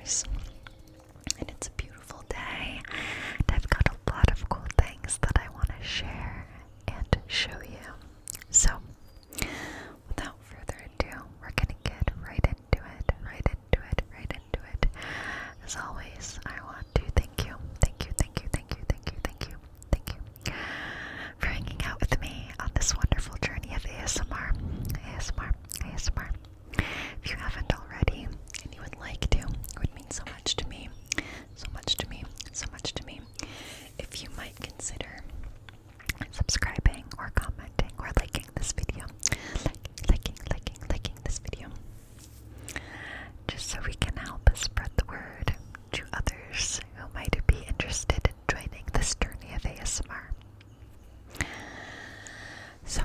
yours. And it's a beautiful day. And I've got a lot of cool things that I want to share and show you. So, without further ado, we're gonna get right into it. As always, I want to thank you for hanging out with me on this wonderful journey of ASMR. If you haven't already and you would like to, it would mean so much to me. If you might consider subscribing or commenting or liking this video. Liking this video. Just so we can help spread the word to others who might be interested in joining this journey of ASMR. So,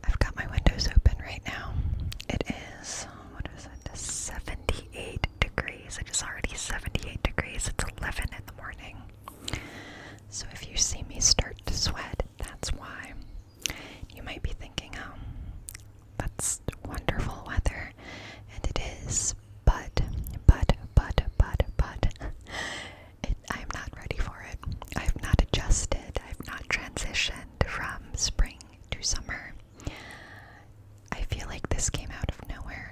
I've got my windows open right now. It is, 78 degrees. It is already 78 degrees. It's 11 in the morning. So if you see me start to sweat, that's why. You might be thinking, oh, that's wonderful weather. And it is, but, I'm not ready for it. I've not adjusted. I've not transitioned from spring to summer. I feel like this came out of nowhere,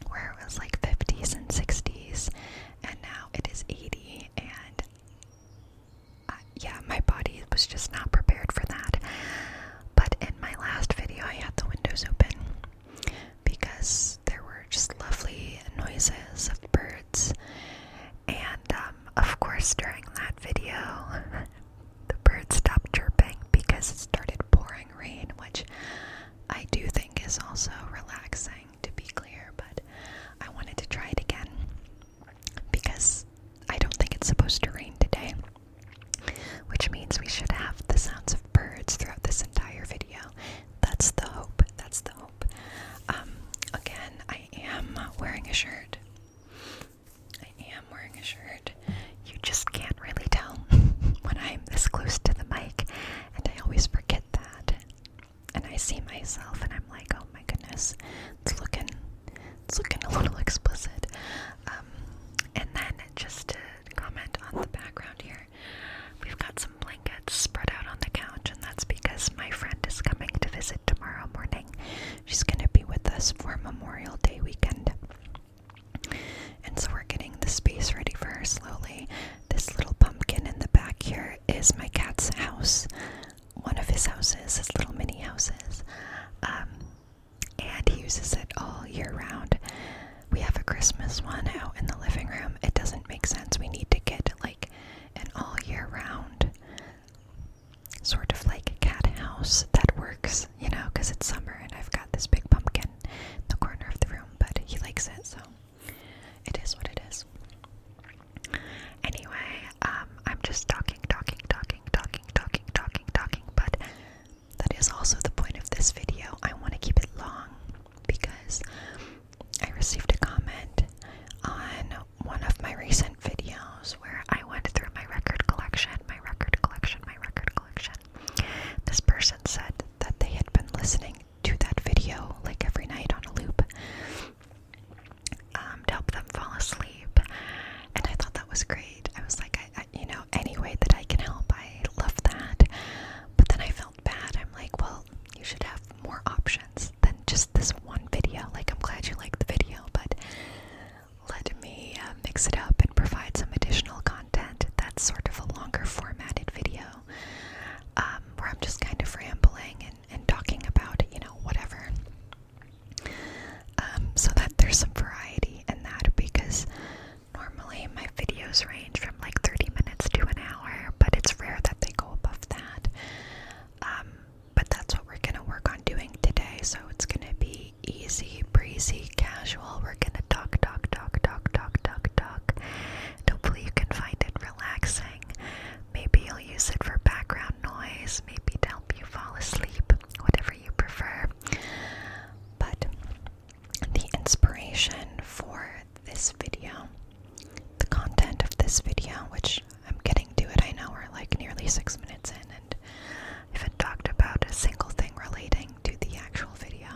where it was like 50s and 60s, and now it is 80, and yeah, my body was just not prepared for that. But in my last video, I had the windows open because there were just lovely noises of birds, and of course during that video, the birds stopped chirping because it started pouring rain, which I do think is also relaxing, to be clear, but I wanted to try it again because I don't think it's supposed to rain today, which means we should have the sounds of birds throughout this entire video. That's the hope. Again, I am wearing a shirt. You just can't really tell when I'm this close to the mic, and I always forget that. And I see myself and I'm like, oh my goodness, it's looking a little explicit. And then just to comment on the background here, we've got some blankets spread out on the couch, and that's because my friend is coming to visit tomorrow morning. She's going to be with us for Memorial Day weekend. And so we're getting the space ready for her slowly. This little pumpkin in the back here is my cat's house. One of his houses, his little mini houses. And he uses it all year round. We have a Christmas one out in the living room. It doesn't make sense. We need to get like an all year round sort of like a cat house that works, because it's summer and I've got this big pumpkin in the corner of the room, but he likes it, so it is what it is. Anyway, I'm just talking, but that is also the point of this video. I want to keep it long because I received a comment on one of my recent videos where I went through my record collection. This person said that they had been listening to that video like every night on a loop to help them fall asleep, and I thought that was great. I was like, any way that I can help, I love that. But then I felt bad. I'm like, well, you should have more options than just this one video. Like, I'm glad you liked the video, but let me mix it up and provide some additional content that's sort of a longer formatted video, where I'm just kind of rambling and talking about, whatever. So that there's some variety in that, because normally my videos range from like 30 minutes to an hour, but it's rare that they go above that. But that's what we're gonna work on doing today, so it's gonna be easy, breezy, casual. We're gonna talk. Hopefully you can find it relaxing. Maybe you'll use it for background noise, maybe to help you fall asleep, whatever you prefer. But the inspiration for this video, the content of this video, which I'm getting to it, I know we're like nearly 6 minutes in and I haven't talked about a single thing relating to the actual video.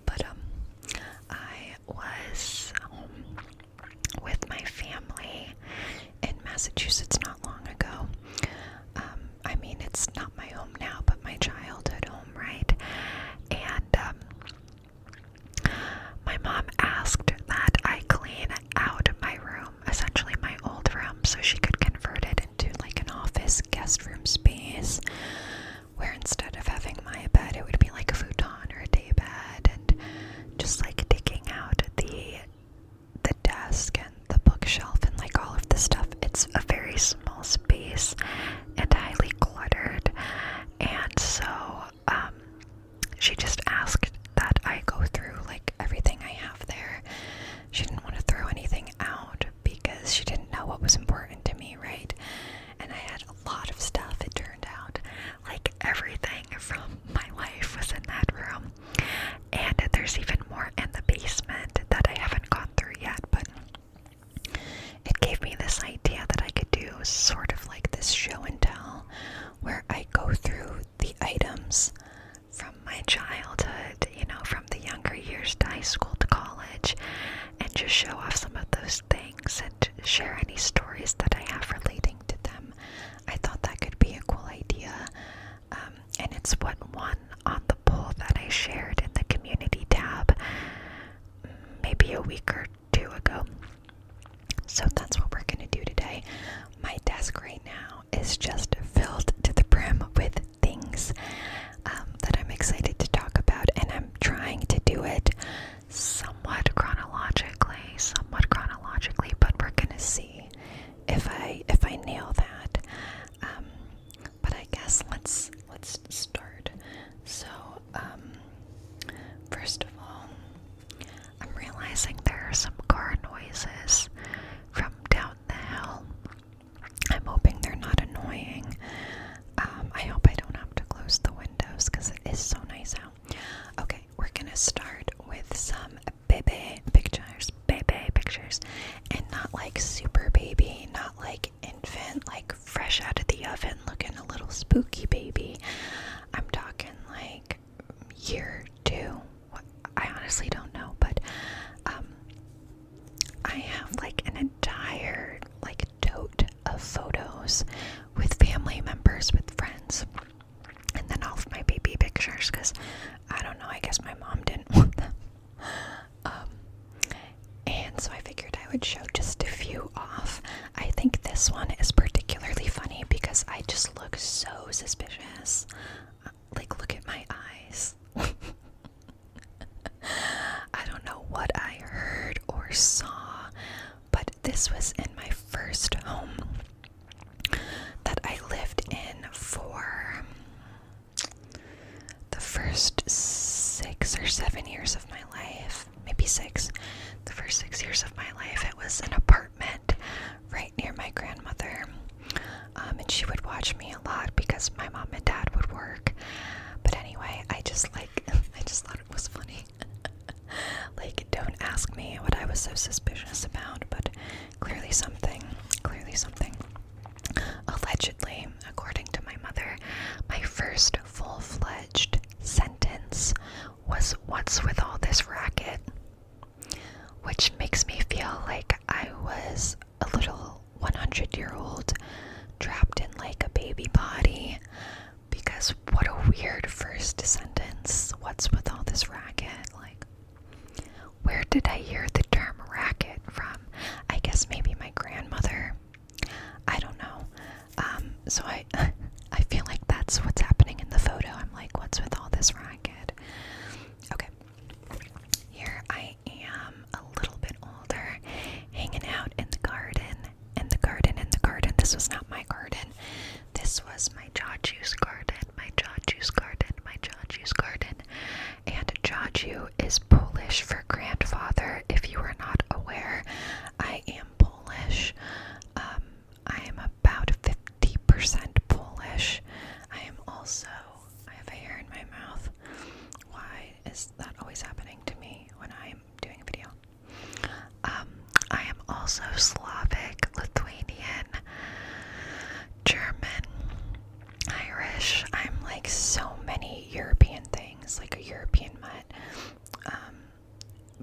But I was show off some of those things and share any stories that I have relating to them. I thought that could be a cool idea. And it's what won on the poll that I shared in the community tab maybe a week or two ago. So that's what we're going to do today. My desk right now is just filled to the brim with things that I'm excited to talk about, and I'm trying to do it somewhat chronologically, but we're going to see if I nail that. But I guess let's start. So, first of all, I'm realizing there are some car noises from down the hill. I'm hoping they're not annoying. I hope I don't have to close the windows because it is so nice out. Okay, we're gonna start with some baby pictures, and not like super baby, not like infant, like fresh out of the oven looking a little spooky baby. I'm talking like year 2. I honestly don't know, but I have like an entire like tote of photos with family members, with friends, and then all of my baby pictures, because I don't know, I guess my mom didn't want them. And so I figured I would show just a few off. I think this one is particularly funny because I just look so suspicious. Like, look at my eyes. I don't know what I heard or saw, but this was in my first home that I lived in for the first 6 or 7 years of my life. Maybe 6. The first 6 years of my life. It was an apartment right near my grandmother. And she would watch me a lot because my mom and dad would work. But anyway, I just thought it was funny. Like, don't ask me what I was so suspicious about, but clearly something. Allegedly, according to my mother, my first full-fledged sentence was, "What's with all this racket?" Which makes me feel like I was a little 100-year-old trapped in like a baby body, because what a weird first sentence. What's with all this racket? Like, where did I hear the term racket from? I guess maybe my grandmother. I don't know. So I feel like that's what's happening in the photo. I'm like, what's with all this racket? Okay. Here I am, a little bit older, hanging out in the garden. This was not my garden. This was my Xoxo's garden. And Xoxo is Polish for grandfather. If you are not aware, I am Polish. I am about 50% Polish. I have a hair in my mouth. Why is that always happening to me when I'm doing a video? I am also Slavic, Lithuanian, German, Irish. I'm like so many European things, like a European mutt.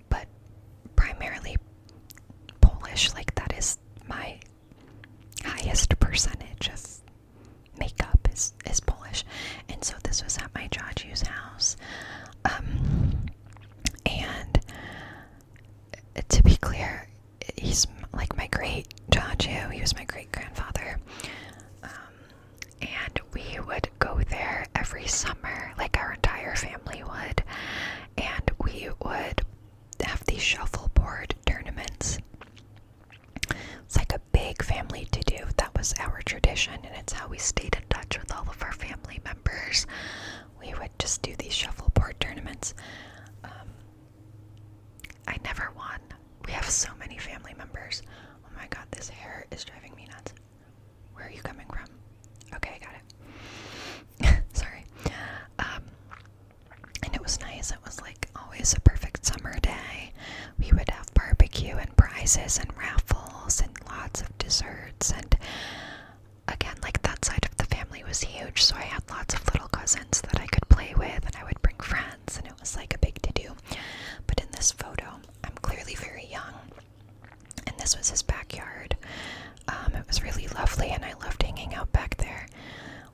But primarily Polish, like that is my highest percentage of makeup is Polish. And so this was at my Xoxo's house. And to be clear, he's like my great Xoxo. He was my great grandfather. And we would go there every summer, like our entire family would. And we would have these shuffleboard tournaments. It's like a big family to-do. That was our tradition, and it's how we stayed in touch with all of our family members. We would just do these shuffleboard tournaments. I never won. We have so many family members. Oh my god, this hair is driving me nuts. Where are you coming from? Okay, I got it. Sorry. And it was nice. It was like always a perfect summer day. We would have barbecue and prizes and raffles and lots of desserts. And again, like that side of the family was huge, so I had lots of little cousins that I could play with, and I would bring friends, and it was like a big to-do. But in this photo, I'm clearly very young. this was his backyard. It was really lovely, and I loved hanging out back there,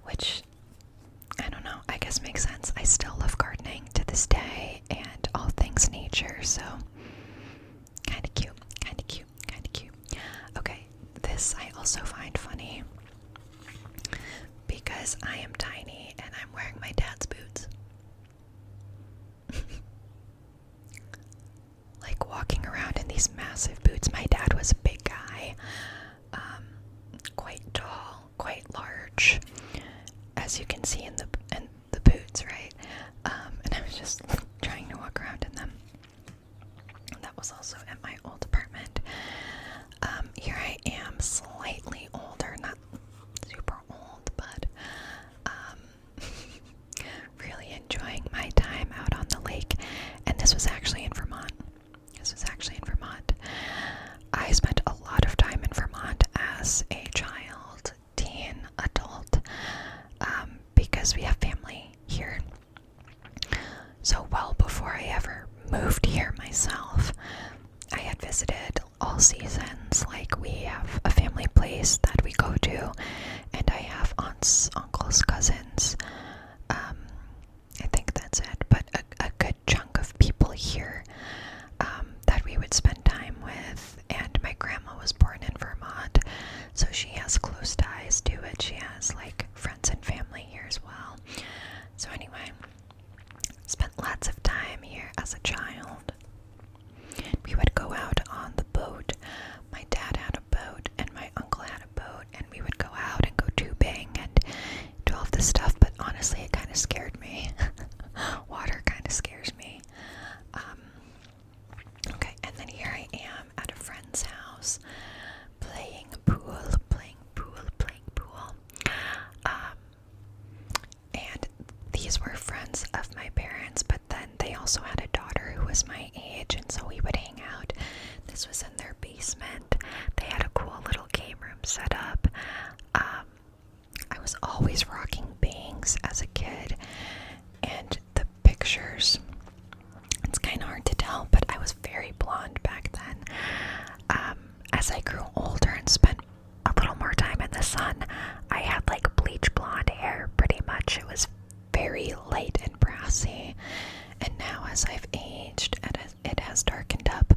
which, I don't know, I guess makes sense. I still love gardening to this day and all things nature, so kinda cute, kinda cute, kinda cute. Okay, this I also find funny because I am tiny and I'm wearing my dad's boots. Like walking around in these massive boots. My dad was a big guy, quite tall, quite large, as you can see in the boots, right? And I was just trying to walk around in them. That was also at my old apartment. Here I am, slightly older, not super old, but really enjoying my time out on the lake. And this was actually in Vermont. I spent a lot of time in Vermont as a child, teen, adult, because we have family here. So well before I ever moved here myself, I had visited all seasons. Like, we have a family place that we go to, and I have aunts, uncles, cousins. I think that's it, but a good chunk of people here that we would spend time with. And my grandma was born in Vermont, so she has close ties to it. She has like friends and family here as well. So anyway, spent lots of time here as a child. We would go out on the boat. My dad had a boat and my uncle had a boat, and we would go out and go tubing and do all of this stuff, but honestly it kind of scared me. Water kind of scares me. Okay, and then here I am at a friend's house playing pool. And these were friends of my parents, but then they also had a daughter who was my age, and so we would hang out. This was in their basement. They had a cool little game room set up. I was always rocking bangs as a kid, and the pictures, it's kind of hard to tell, but I was very blonde back then. As I grew older and spent a little more time in the sun, I had like bleach blonde hair pretty much. It was very light and brassy, and now as I've aged and it has darkened up,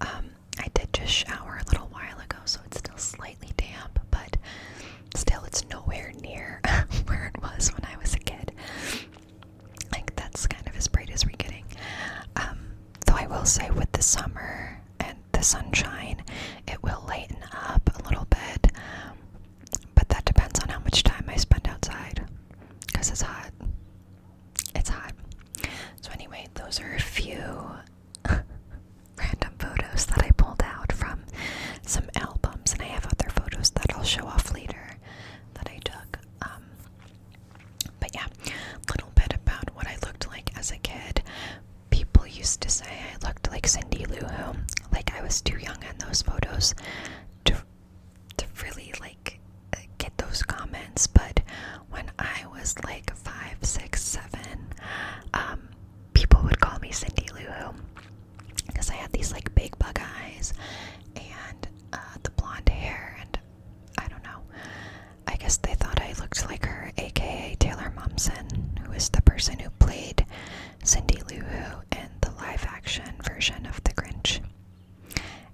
I did just shower a little while ago, so it's still slightly damp, but still it's nowhere near where it was when I was a kid. Like, that's kind of as bright as we're getting. Though I will say, with the summer and the sunshine, it will lighten up a little bit, but that depends on how much time I spend outside, because it's hot. It's hot. So anyway, those are a few random photos that I pulled out from some albums, and I have other photos that I'll show off later that I took. But yeah, a little bit about what I looked like as a kid. People used to say I looked like Cindy Lou Who. Like, I was too young in those photos to really like get those comments, but when I was like 5, 6, 7, people would call me Cindy Lou Who because I had these like big bug eyes and the blonde hair, and I don't know, I guess they thought I looked like her, aka Taylor Momsen, who is the person who played Cindy Lou Who in the live action version of The Grinch.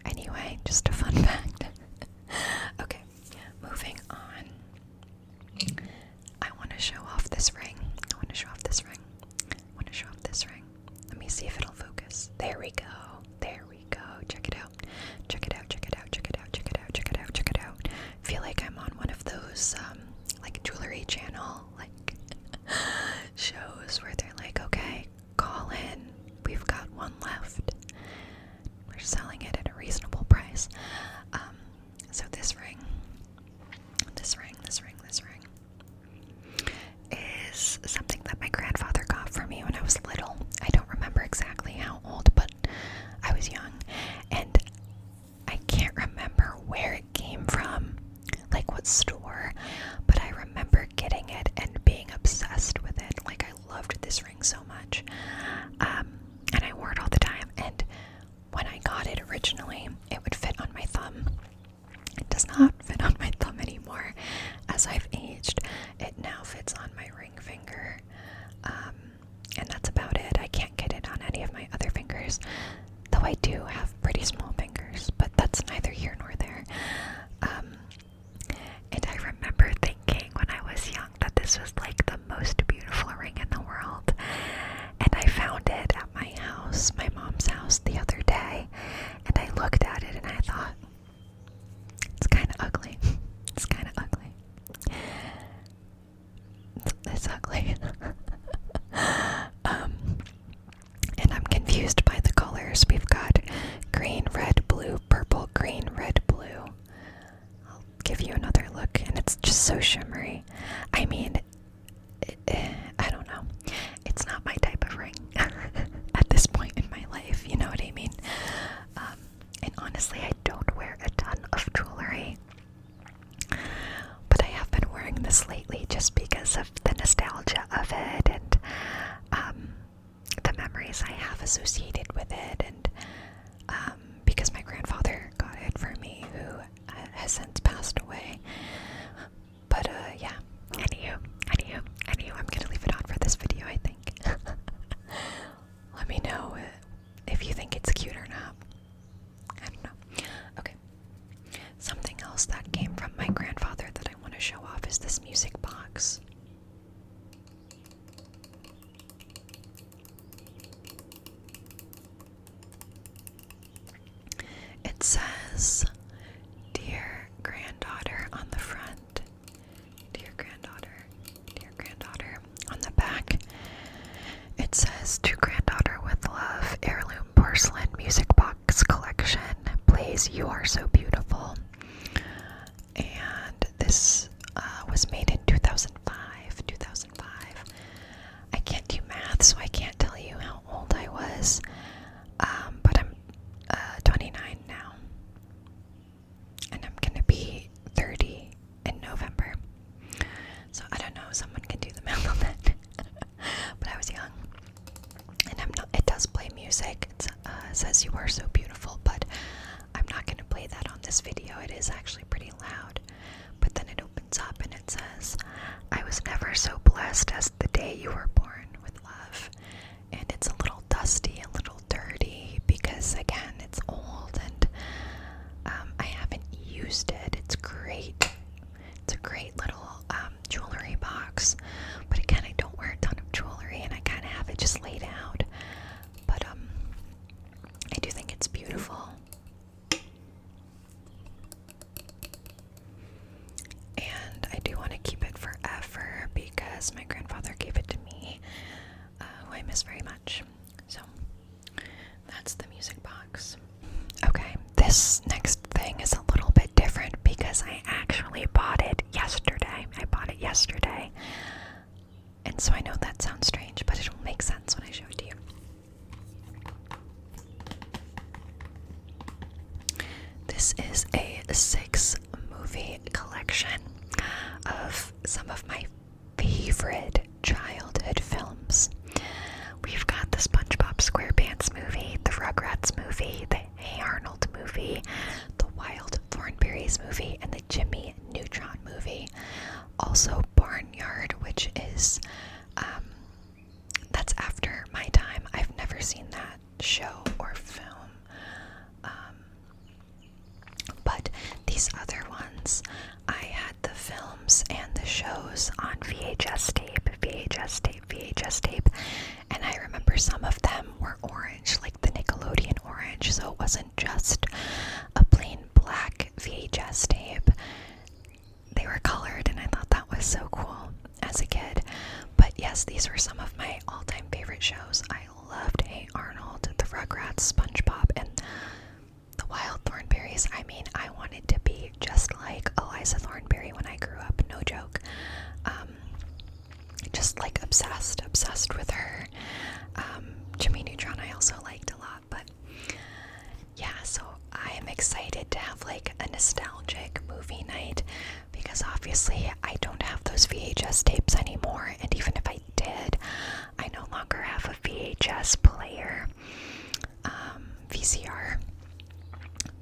Anyway, just a fun fact. Okay, moving on. I want to show off this ring. Let me see if it'll focus. There we go. Check it out. I feel like I'm on one of those, like Jewelry Channel, like, shows where they're like, okay, call in. We've got one left. We're selling it at a reasonable price. So this ring is something that my grandfather got for me when I was little. I don't remember exactly how old, but I was young, and I can't remember where it came from, like what store, but I remember getting it and being obsessed with it. Like, I loved this ring so much, and I wore it all the time. And when I got it originally, it would fit on my thumb. It does not fit on my thumb anymore as I've aged. It now fits on my ring finger. And that's about it. I can't get it on any of my other fingers. Though I do have pretty small fingers, but that's neither here nor there. And I remember thinking when I was young that this was like the most beautiful ring in the world. And I found it at my house, my mom's house, the other day. And I looked at it and I thought, it's kind of ugly. It's kind of ugly. It's ugly. And I'm confused by the colors. We've got green, red, blue, purple, green, red, blue. I'll give you another look, and it's just so shimmery. I mean, I don't know. It's not my type of ring at this point in my life, you know what I mean? And honestly, I don't wear a ton of jewelry. But I have been wearing this lately just because of the nostalgia of it and the memories I have associated with it, and because my grandfather got it for me, who has since passed away. But yeah, anywho, I'm gonna leave it on for this video, I think. Let me know if you think it's cute or not. I don't know. Okay. Something else that came from my grandfather that I want to show off is this music box. It says, "Dear granddaughter" on the front. Dear granddaughter, dear granddaughter. On the back, it says, "To granddaughter with love, heirloom porcelain music box collection. Plays You Are So Beautiful." And this was made in 2005. 2005. I can't do math, so I can't tell you how old I was. But I'm 29 now. And I'm gonna be 30 in November. So I don't know, someone can do the math on that. But I was young. And it does play music. It says "You Are So Beautiful," but I'm not gonna play that on this video. It is actually pretty loud. But then it opens up and it says, "I was never so blessed as the day you were born, with love." And it's a little dusty, a little dirty, because again, it's old and I haven't used it. It's great. It's a great little jewelry box. But again, I don't wear a ton of jewelry and I kind of have it just laid out. But I do think it's beautiful. And I do want to keep it forever because my grandfather gave it to me, who I miss very much. So that's the music box. Okay, this next thing is a little bit different because I actually bought it yesterday. And so I know that sounds strange, but it'll make sense when I show it to you. This is a 6-movie collection of some of my favorite childhood films. We've got the SpongeBob SquarePants movie, the Rugrats movie, the Hey Arnold movie, the Wild Thornberrys movie, and the Jimmy Neutron movie. Also Barnyard, which is, that's after my time. I've never seen that show or film. But these other ones, I had the films and the shows on VHS tape, and I remember some of them were orange, like the Nickelodeon orange, so it wasn't just a plain black VHS tape. They were colored, and I thought that was so cool as a kid. But yes, these were some of my all-time favorite shows. I loved Hey Arnold, the Rugrats, SpongeBob, and the Wild Thornberrys. I mean, I wanted to be just like Eliza Thornberry when I grew up, no joke. Just like obsessed with her. Jimmy Neutron I also liked a lot, but yeah, so I am excited to have like a nostalgic movie night because obviously I don't have those VHS tapes anymore, and even if I did, I no longer have a VHS player, VCR,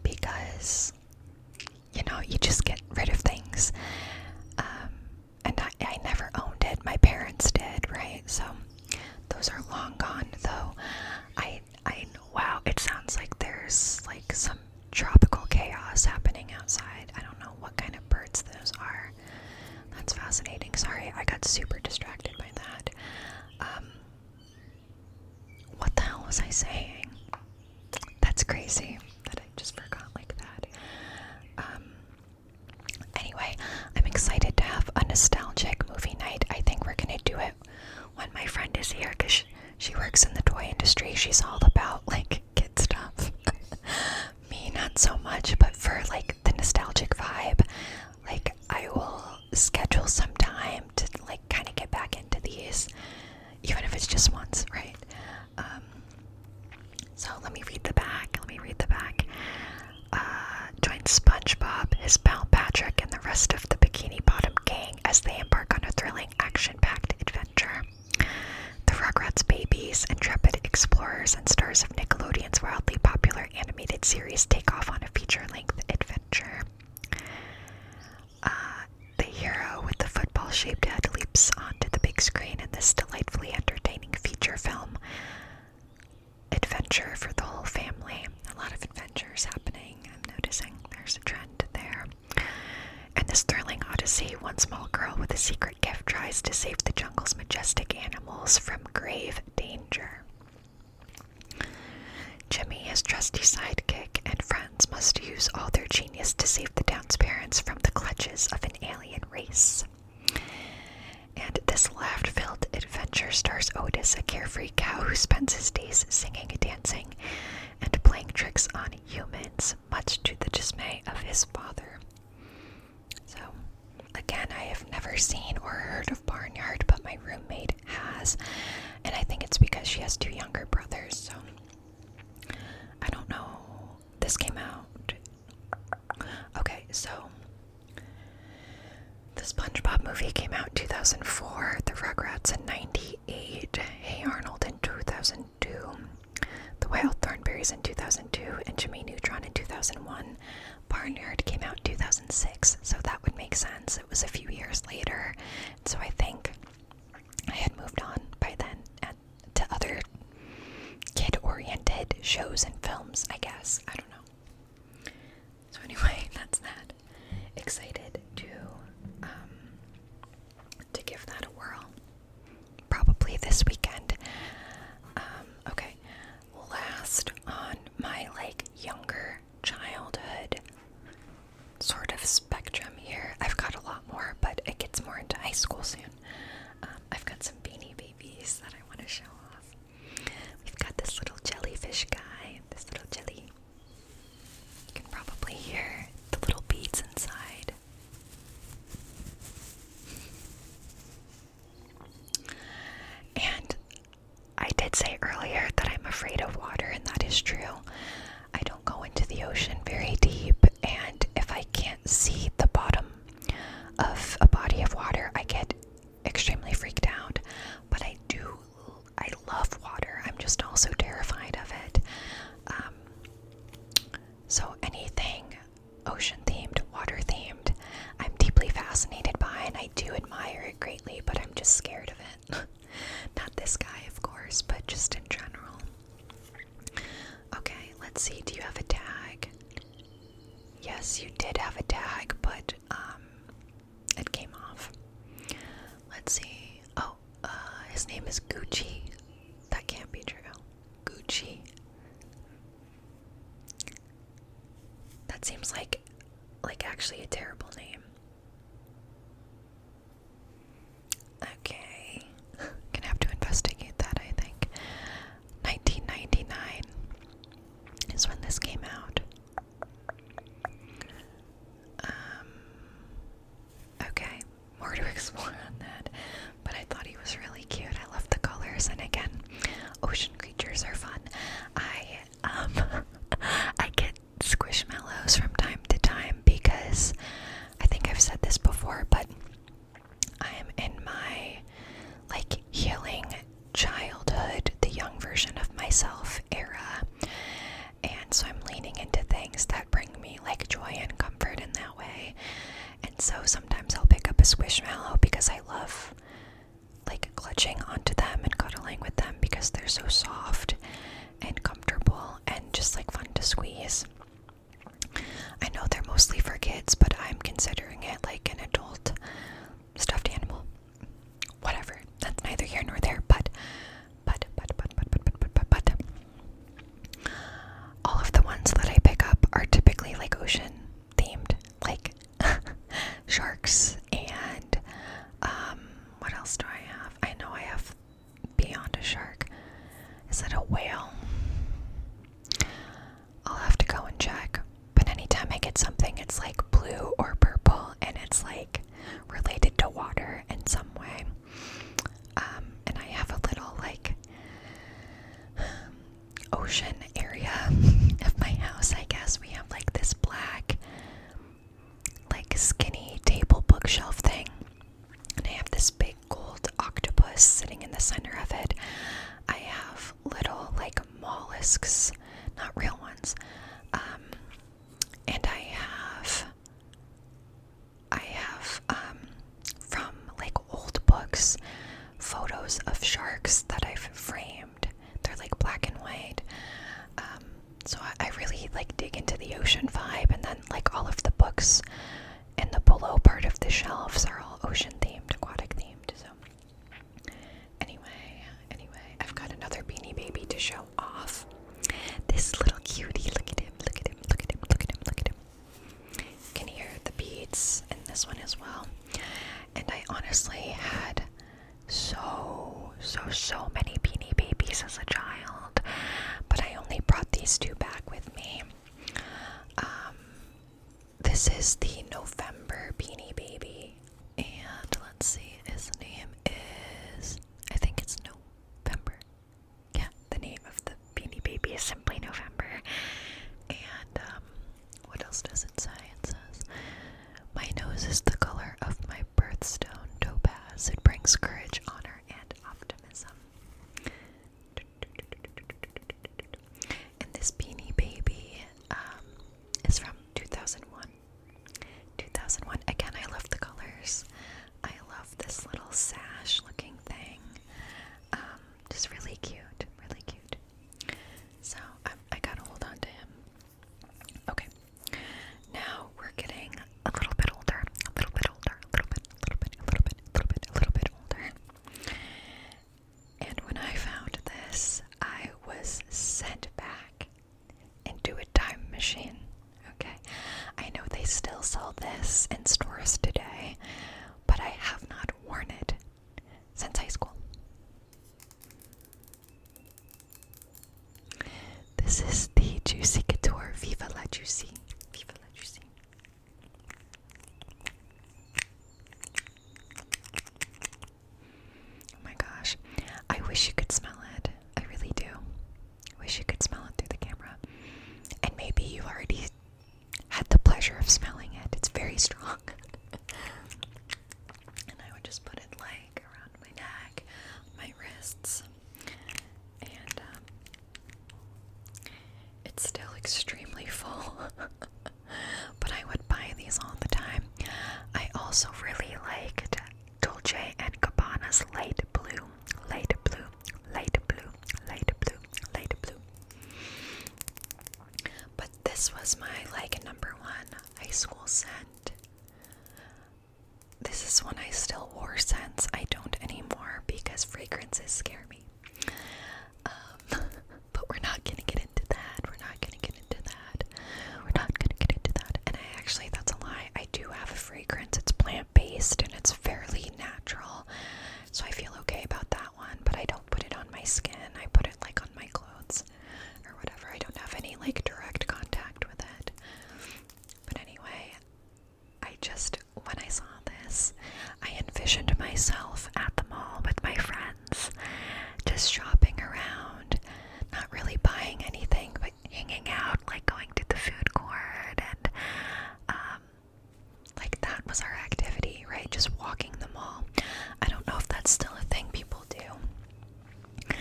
because tropical chaos happening outside. I don't know what kind of birds those are. That's fascinating. Sorry, I got super distracted by that. What the hell was I saying? That's crazy that I just forgot like that. Anyway, I'm excited to have a nostalgic movie night. I think we're gonna do it when my friend is here, because she works in the toy industry. She's all about like kid stuff. Me, not so much, but for like the nostalgic vibe, like I will schedule some time to like kind of get back into these, even if it's just once, right? So let me read the back. Join SpongeBob, his pal Patrick, and the rest of the Bikini Bottom gang as they embark on a thrilling, action-packed adventure. The Rugrats babies, intrepid explorers, and stars of Nickelodeon's wildly popular animated series take off on a feature-length adventure. The hero with the football-shaped head leaps onto the big screen in this delightfully entertaining feature film adventure for the whole family. A lot of adventures happening. I'm noticing there's a trend there. In this thrilling odyssey, one small girl with a secret gift tries to save the jungle's majestic animals from grave danger. Jimmy, his trusty sidekick, and friends must use all their genius to save the town's parents from the clutches of an alien race. And this laughter-filled adventure stars Otis, a carefree cow who spends his days singing, dancing, and playing tricks on humans, much to the dismay of his father. So, again, I have never seen or heard of Barnyard, but my roommate has, and I think it's because she has two younger brothers, so I don't know. This came out. Okay, so the SpongeBob movie came out in 2004, the Rugrats in 98, Hey Arnold in 2002, The Wild Thornberrys in 2002, and Jimmy Neutron in 2001. Barnyard came out in 2006, so that would make sense. It was a few years later, so I think I had moved on by then to other kid-oriented shows and films, I guess. I don't know. So anyway, that's that. Excited to give that a whirl. Probably this weekend. Okay. Last on my younger childhood sort of spectrum here. I've got a lot more, but it gets more into high school soon. I've got some Beanie Babies that I want to show off. We've got this little jellyfish guy, this little jelly. You can probably hear the little beads inside. And I did say earlier that I'm afraid of water, and that is true. I don't go into the ocean very deep, and if I can't see the bottom of a body of water, I get extremely freaked out. But I love water. I'm just also terrified of it. So anything ocean themed, water themed, I'm deeply fascinated by, and I do admire it greatly, but I'm just scared of it. Not this guy, of course, but just in general. Okay, let's see. Do you have a tag? Yes, you did have a tag, but it came off. Let's see. Oh, his name is Gucci. That can't be true. Gucci. That seems like actually a terrible name. Okay. Gonna have to investigate that, I think. 1999 is when this came out. Okay, more to explore on that. But I thought he was really cute. I love the colors, and again, ocean creatures are fun. I get squishmallows from time to time because I think I've said this before, but I am in my healing childhood, the young version of myself era, and so I'm leaning into mostly for kids, but I'm considering it like an adult stuffed animal. Whatever. That's neither here nor there, but all of the ones that I pick up are typically like ocean themed, like sharks and what else do I have? I know I have beyond a shark. Is it a whale? I'll have to go and check. But anytime I get something, it's like blue or purple, and it's like related to water in some way. And I have a little like ocean area of my house, I guess. We have like this black, like skinny table bookshelf thing. And I have this big gold octopus sitting in the center of it. I have little like mollusks, not real ones. And I have from like old books, photos of sharks that I've framed. They're like black and white. So I really like dig into the ocean vibe, and then like all of the books in the below part of the shelves are all ocean themed, aquatic themed. So anyway, I've got another Beanie Baby to show off. This little cutie, look at him. You can hear the beats in this one as well. And I honestly had so many Beanie Babies as a child, but I only brought these two back with me. This is the November Beanie Baby, and let's see, his name is, I think it's November. Yeah, the name of the Beanie Baby is simply November. And what else does it say? It says, "My nose is the color of my birthstone topaz. It brings courage, honor, and optimism." And this Beanie Baby is from 2001. 2001. Again, I love the colors. I love this little sash looking thing. Just really cute. So I gotta hold on to him. Okay. Now we're getting a little bit older. And when I found this, I was sent back into a time machine. Okay. I know they still sell this in stores today, but I have not worn it since high school. This is the Juicy Couture Viva la Juicy. Oh my gosh. I wish you could smell it. I really do. I wish you could smell it through the camera. And maybe you already had the pleasure of smelling it. It's very strong. And I would just put it like around my neck, my wrists. And it's still extremely full. But I would buy these all the time. I also really liked Dolce & Gabbana's light blue. But this was my like number one high school scent. This is one I still wore since. I don't anymore because fragrances scare me. But we're not gonna get into that. And actually, that's a lie. I do have a fragrance. It's plant-based and it's fairly natural. So I feel okay about that one, but I don't put it on my skin. I put it like on my clothes or whatever. I don't have any like direct contact with it. But anyway, when I saw this, I envisioned myself at the mall with my friends, just shopping around, not really buying anything, but hanging out, like going to the food court, and like that was our activity, right? Just walking the mall. I don't know if that's still a thing people do.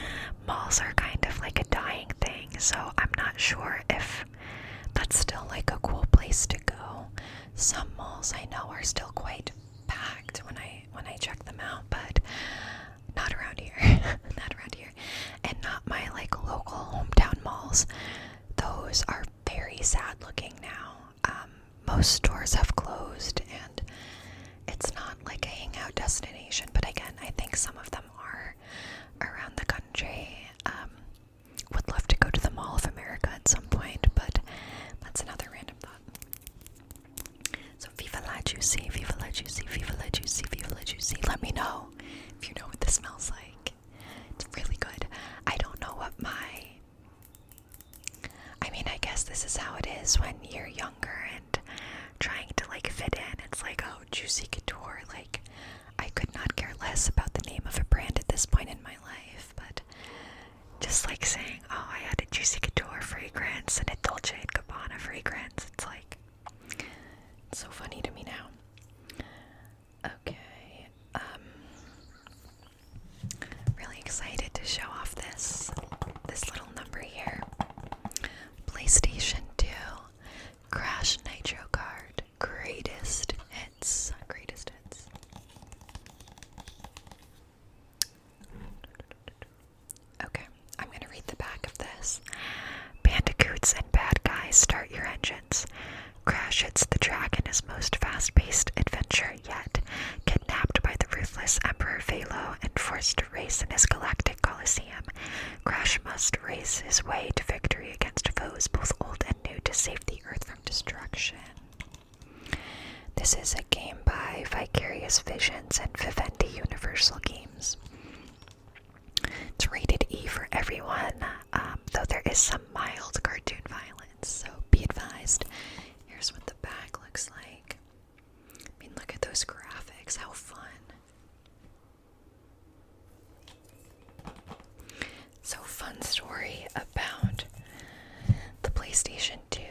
Malls are kind of like a dying thing, so I'm not sure if that's still like a cool place to go. Some malls I know are still quite packed when I check them out, but not around here. And not my like local hometown malls. Those are very sad looking now. most stores have closed, and it's not like a hangout destination, but again, I think some of them are around the country. Would love to go to the Mall of America at some point, but that's another random thought. So Viva la Juicy, Viva la Juicy, Viva la Juicy, Viva la Juicy. Let me know if you know what this smells like. It's really good. I don't know what I guess this is how it is when you're younger and trying to like fit in. It's like, oh, Juicy Couture. Like, I could not care less about the name of a brand at this point in my life, but just like saying, oh, I had a Juicy Couture fragrance and a Dolce & Gabbana fragrance. It's like, it's so funny to me now. Okay, really excited to show off this little number here. PlayStation 2 Crash Nitro card. Greatest hits. Greatest hits. Okay, I'm gonna read the back of this. Bandicoots and bad guys, start your engines. Crash hits the track in his most fast-paced adventure yet. Kidnapped by the ruthless Emperor Velo and forced to race in his galactic coliseum, Crash must race his way to victory against foes both old and new to save the Earth from destruction. This is a game by Vicarious Visions and Vivendi Universal Games. It's rated E for everyone, though there is some mild cartoon violence, so be advised. Here's what the back looks like. I mean, look at those graphics, how fun. So, fun story about the PlayStation 2.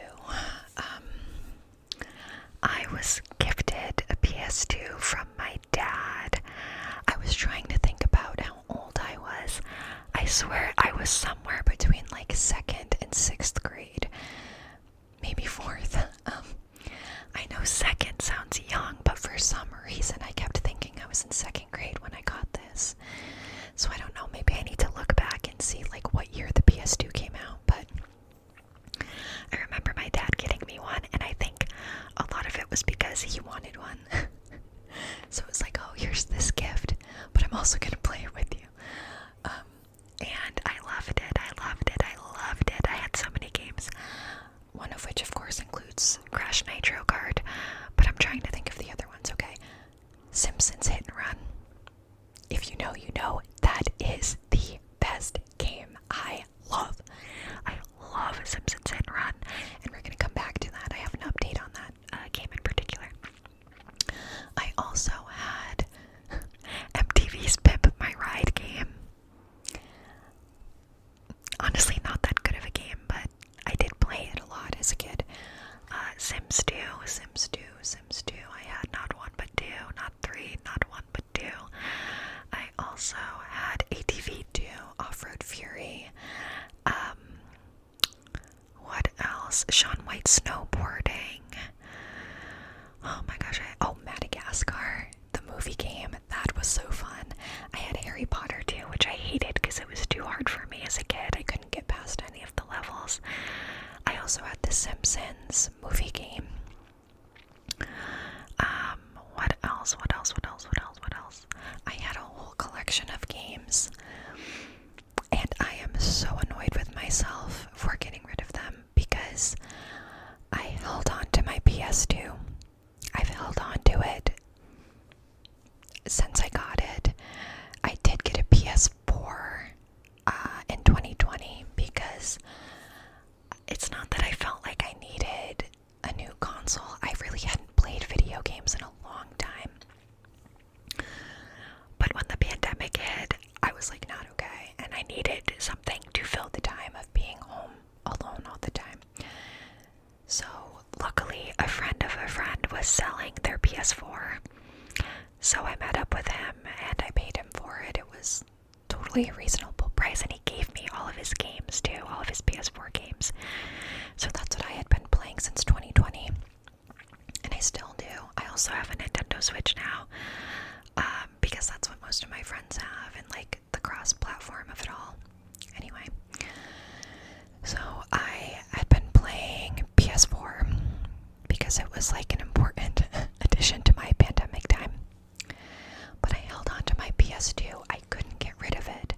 I was gifted a PS2 from my dad. I was trying to think about how old I was. I swear I was somewhere between like 2nd and 6th grade. Maybe 4th. I know 2nd sounds young, but for some reason I kept thinking I was in 2nd grade when I got this. So I don't know, maybe I need to look back and see like what year the PS2 came out, but I remember my dad getting me one, and I think a lot of it was because he wanted one. So it was like, oh, here's this gift, but I'm also gonna play it with you. And I loved it, I loved it, I loved it. I had so many games, one of which of course includes Crash Nitro Kart, but I'm trying to think of the other ones. Okay, Simpsons Hit and Run. If you know, you know. That is the best game. I love Simpsons Hit and Run, and we're gonna come back to that. I have an update on that game in particular. I also had MTV's Pimp My Ride game. Honestly, not that good of a game, but I did play it a lot as a kid. Sims 2. I had not 1 but 2, not 3, not 1 but 2. I also had ATV 2, Off-Road Fury. What else? Shaun White snowboarding. Oh my gosh, Madagascar, the movie game. That was so fun. I had Harry Potter 2, which I hated because it was too hard for me as a kid. I couldn't get past any of the levels. I also had the Simpsons movie game. What else? I had a whole collection of games, and I am so annoyed with myself for getting rid of them because I held on to my PS2. I've held on to it since I got it. I did get a PS4 in 2020 because it's not that I felt like I needed a new console. I really hadn't played video games in a long time. But when the pandemic hit, I was like, not okay, and I needed something to fill the time of being home alone all the time. So luckily, a friend of a friend was selling their PS4, so I met up with him and I paid him for it. It was totally a reasonable price, and he gave me all of his games too, all of his PS4 games. So that's what I had been playing since 2020, and I still do. I also have a Nintendo Switch now, because that's what most of my friends have, and like the cross-platform of it all. Anyway, so I had been playing PS4 because it was like an important addition to my pandemic time. But I held on to my PS2. I couldn't get rid of it.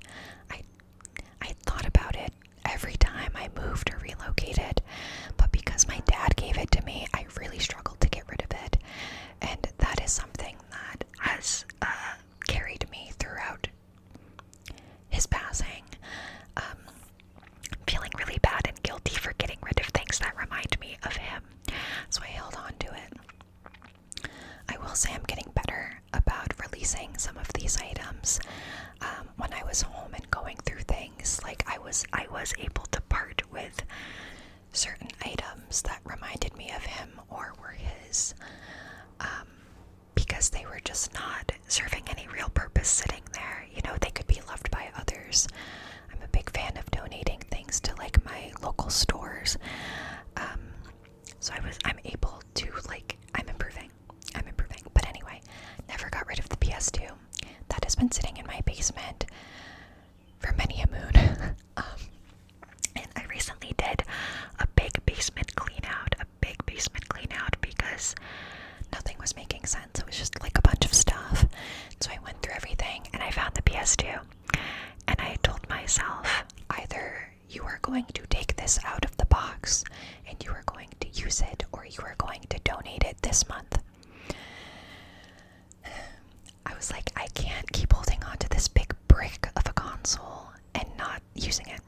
I thought about it every time I moved or relocated, but because my dad gave it to me, I really struggled to get rid of it. And that is something that has carried me throughout his passing. Feeling really bad and guilty for getting rid of things that remind me of him. So I held on to it. I will say I'm getting better about releasing some of these items. When I was home and going through things, like I was able to part with certain items that reminded me of him or were his, because they were just not serving any real purpose sitting there. You know, they could be loved by others. I'm a big fan of donating things to like my local stores. So I'm able to, like, I'm improving. But anyway, never got rid of the PS2. That has been sitting in my basement for many a moon. And I recently did a big basement clean out because nothing was making sense. It was just like a bunch of stuff. So I went through everything and I found the PS2. And I told myself, either you are going to take this out of the box and you are going to use it, or you are going to donate it this month. I was like, I can't keep holding on to this big brick of a console and not using it.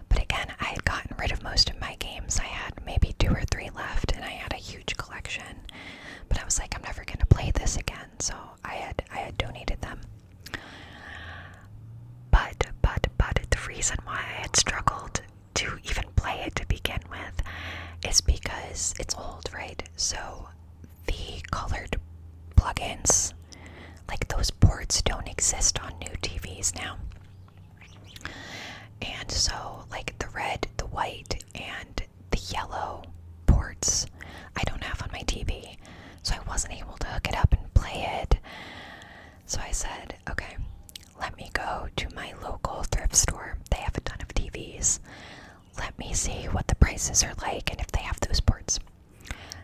But again, I had gotten rid of most of my games. I had maybe 2 or 3 left, and I had a huge collection. But I was like, I'm never going to play this again, so I had donated them. But the reason why I had struggled to even play it to begin with is because it's old, right? So the colored plugins, like those ports, don't exist on new TVs now. And so like the red, the white, and the yellow ports I don't have on my TV. So I wasn't able to hook it up and play it. So I said, okay, let me go to my local thrift store. They have a ton of TVs. Let me see what the prices are like and if they have those ports.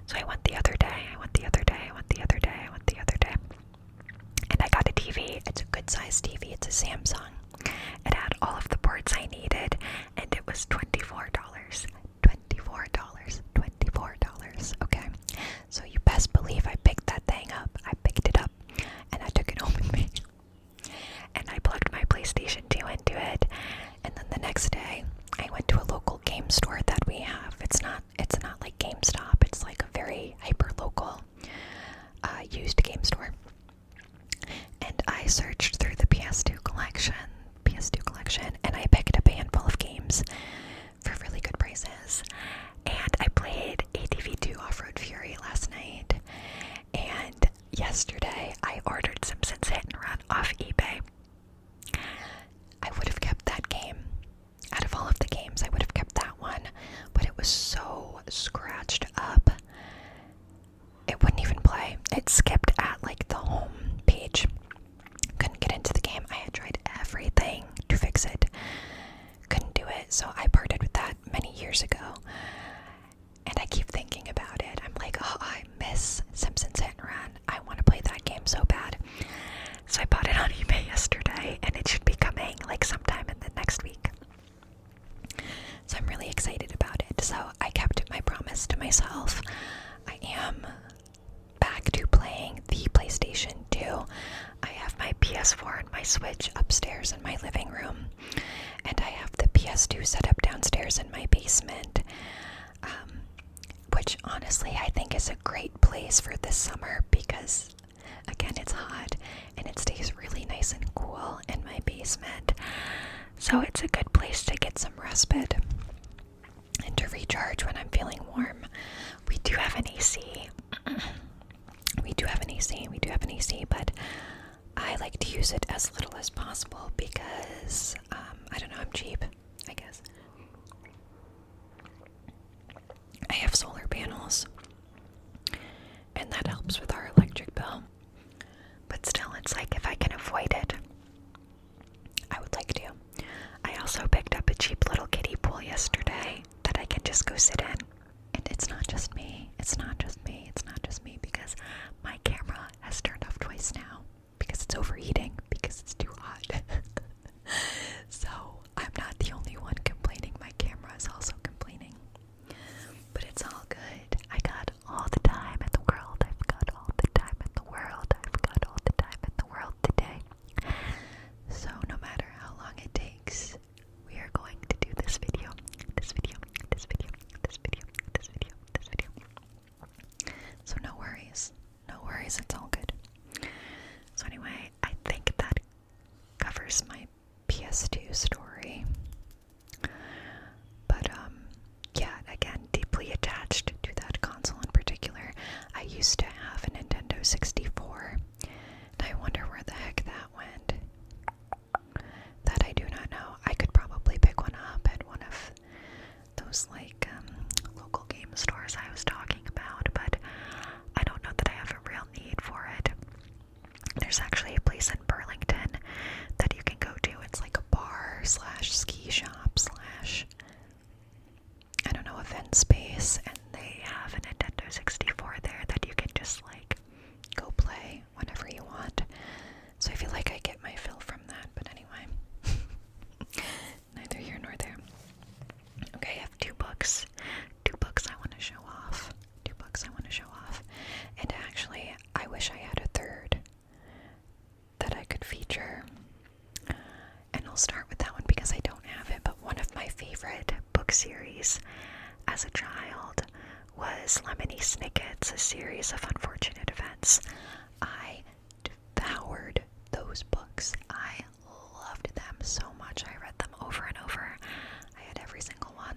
So I went the other day, and I got a TV. It's a good sized TV. It's a Samsung. It had all of the ports I needed, and it was $24. Okay, so you best believe I picked that thing up. I picked it up, and I took it home with me. And I plugged my PlayStation 2 into it, and then the next day, I went to a local game store that we have. It's not like GameStop. It's like a very hyper-local used game store. And I searched through the PS2 collection, and I picked up a handful of games for really good prices. And I played ATV2 Off-Road Fury last night. And yesterday, I ordered Simpsons Hit and Run off eBay. I would have kept that game. Out of all of the games, I would have kept that one. But it was so scratched up, it wouldn't even play. It skipped at like the home page. Couldn't get into the game. I had tried everything to fix it. Couldn't do it. So I parted with that many years ago. And I keep thinking about it. I'm like, oh, I miss Simpsons Hit and Run. I want to play that game so bad. So I bought it on eBay yesterday, and it should be coming like sometime in the next week. So I'm really excited about it. So I kept my promise to myself. I am back to playing the PlayStation 2. I have my PS4 and my Switch upstairs in my living room, and I have the PS2 set up downstairs in my basement, which honestly I think is a great place for this summer because, again, it's hot and it stays really nice and cool in my basement. So it's a good place to get some respite and to recharge when I'm feeling warm. We do have an AC. But I like to use it as little as possible because, I don't know, I'm cheap, I guess. I have solar panels, and that helps with our electric bill. But still, it's like if I can avoid it, I would like to. I also picked up a cheap little kiddie pool yesterday that I can just go sit in. And it's not just me. anyways, it's all good. So anyway, I think that covers my PS2 story. But, yeah, again, deeply attached to that console in particular. I used to have a Nintendo 64, and I wonder where the heck that went. That I do not know. I could probably pick one up at one of those, like, local game stores I was talking about, but I don't know that I have a real need for it. There's actually a place in Burlington that you can go to. It's like a bar slash ski shop slash, I don't know, event space, and they have a Nintendo 64 there that you can just like go play whenever you want. So I feel like I get my fill from that, but anyway, neither here nor there. Okay, I have two books I want to show off. And actually, I wish I had a third that I could feature. And I'll start with that one because I don't have it, but one of my favorite book series as a child was Lemony Snicket's A Series of Unfortunate Events. I devoured those books. I loved them so much. I read them over and over. I had every single one.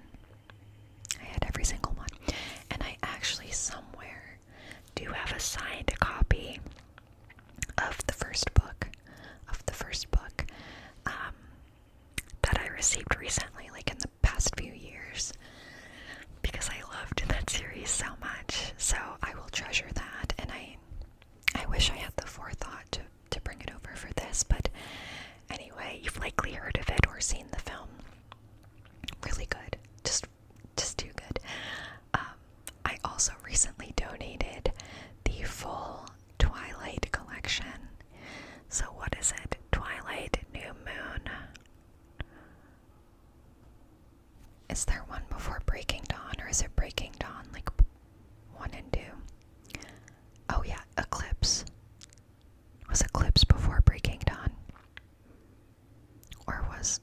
And I actually somewhere do have a signed copy of the first book that I received recently, like in the past few years, because I loved that series so much. So I will treasure that, and I wish I had the forethought to bring it over for this, but anyway, you've likely heard of it or seen the film. Really good. Just too good. I also recently donated the full Twilight collection. So what is it? Twilight, New Moon. Is there one before Breaking Dawn, or is it Breaking Dawn, like 1 and 2? Oh yeah, Eclipse. Was Eclipse before Breaking Dawn? Or was...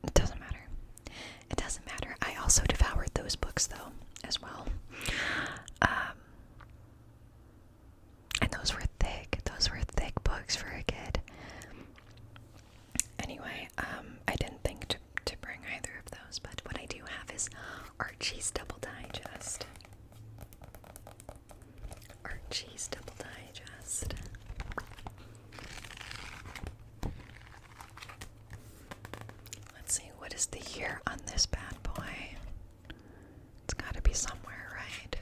It doesn't matter. I also devoured those books, though, as well. And those were thick books for a kid. Anyway, I didn't think to bring either of those, but what I do have is Archie's Double Digest. Let's see, what is the year on this bad boy? It's gotta be somewhere, right?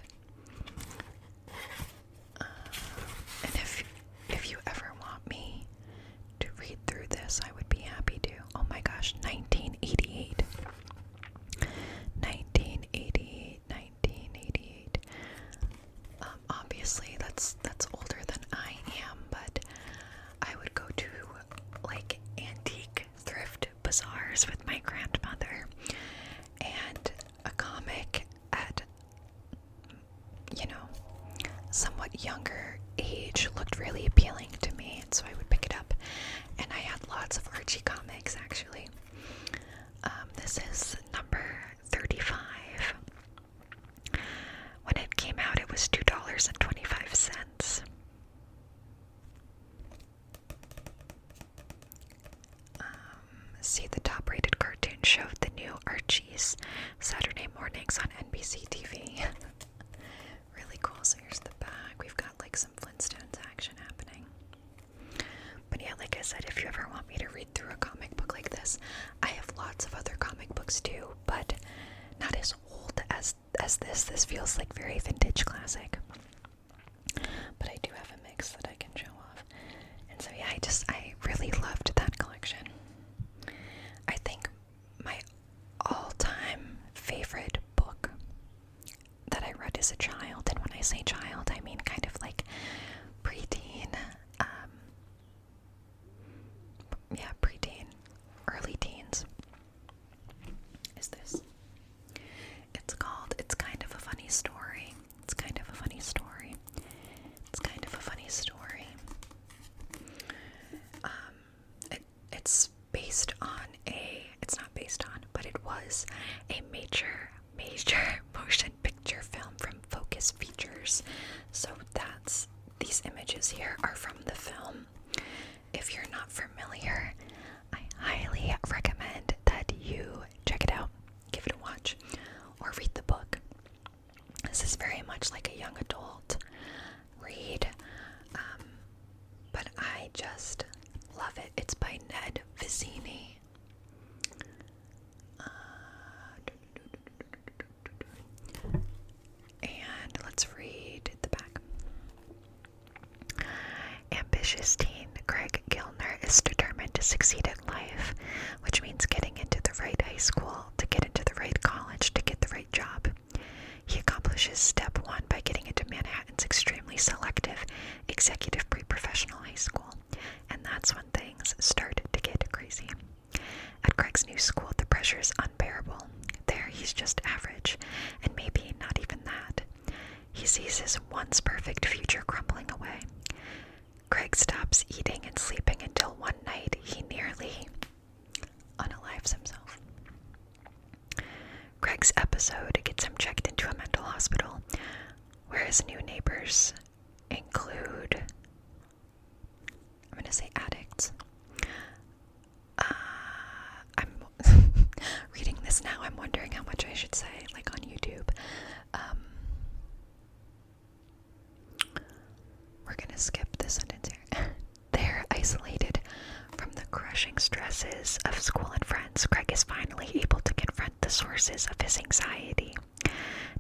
And if you ever want me to read through this, I would be happy to. Oh my gosh, 1988. Obviously that's older than I am, but I would go to like antique thrift bazaars with my grandmother, and a comic at, somewhat younger age looked really appealing to me, and so I would pick it up. And I had lots of Archie comics, actually. This is number 35. When it came out, it was $2.25. See, the top-rated cartoon showed the new Archies Saturday mornings on NBC TV. Really cool. So here's the back. We've got like some Flintstones action happening. But yeah, like I said, if you ever want me to read through a comic book like this, I have lots of other comic books too, but not as old as this. This feels like very vintage classic. But I do have a mix that I can show off. And so yeah, I really loved that collection. I think my all-time favorite book that I read as a child, and when I say child, I mean kind of like preteen, early teens, is this. It's called It's Kind of a Funny Story. It's based on it's not based on, but it was a major motion picture film from Focus Features. So that's the adult read, but I just love it. It's by Ned Vizzini. And let's read the back. Ambitious teen Craig Gilner is determined to succeed at life, which means getting into the right high school, to get into the right college, to get the right job. He accomplishes step one by getting into Manhattan's extremely selective executive pre-professional high school, and that's when things start to get crazy. At Craig's new school, the pressure is unbearable. There, he's just average, and maybe not even that. He sees his once perfect future crumbling away. Craig stops eating and sleeping until one night he nearly unalives himself. Craig's episode gets him checked into a mental hospital, where his new neighbors include, I'm going to say addicts. I'm reading this now, I'm wondering how much I should say, like on YouTube. We're going to skip this sentence here. They're isolated from the crushing stresses of school and friends. Craig is finally able to confront the sources of his anxiety.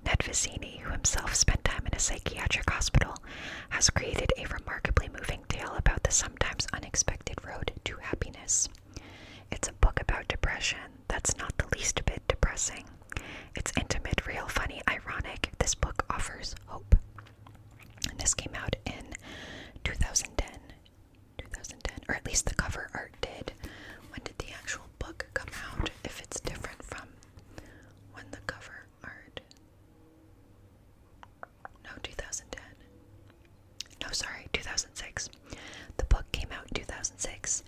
Ned Vizzini, who himself spent time in a psychiatric hospital, has created a remarkably moving tale about the sometimes unexpected road to happiness. It's a book about depression that's not the least bit depressing. It's intimate, real, funny, ironic. This book offers hope. And this came out in 2010, or at least the cover art did. When did the actual book come out? If it's different from when the cover art, no, 2010, no, sorry, 2006. The book came out in 2006.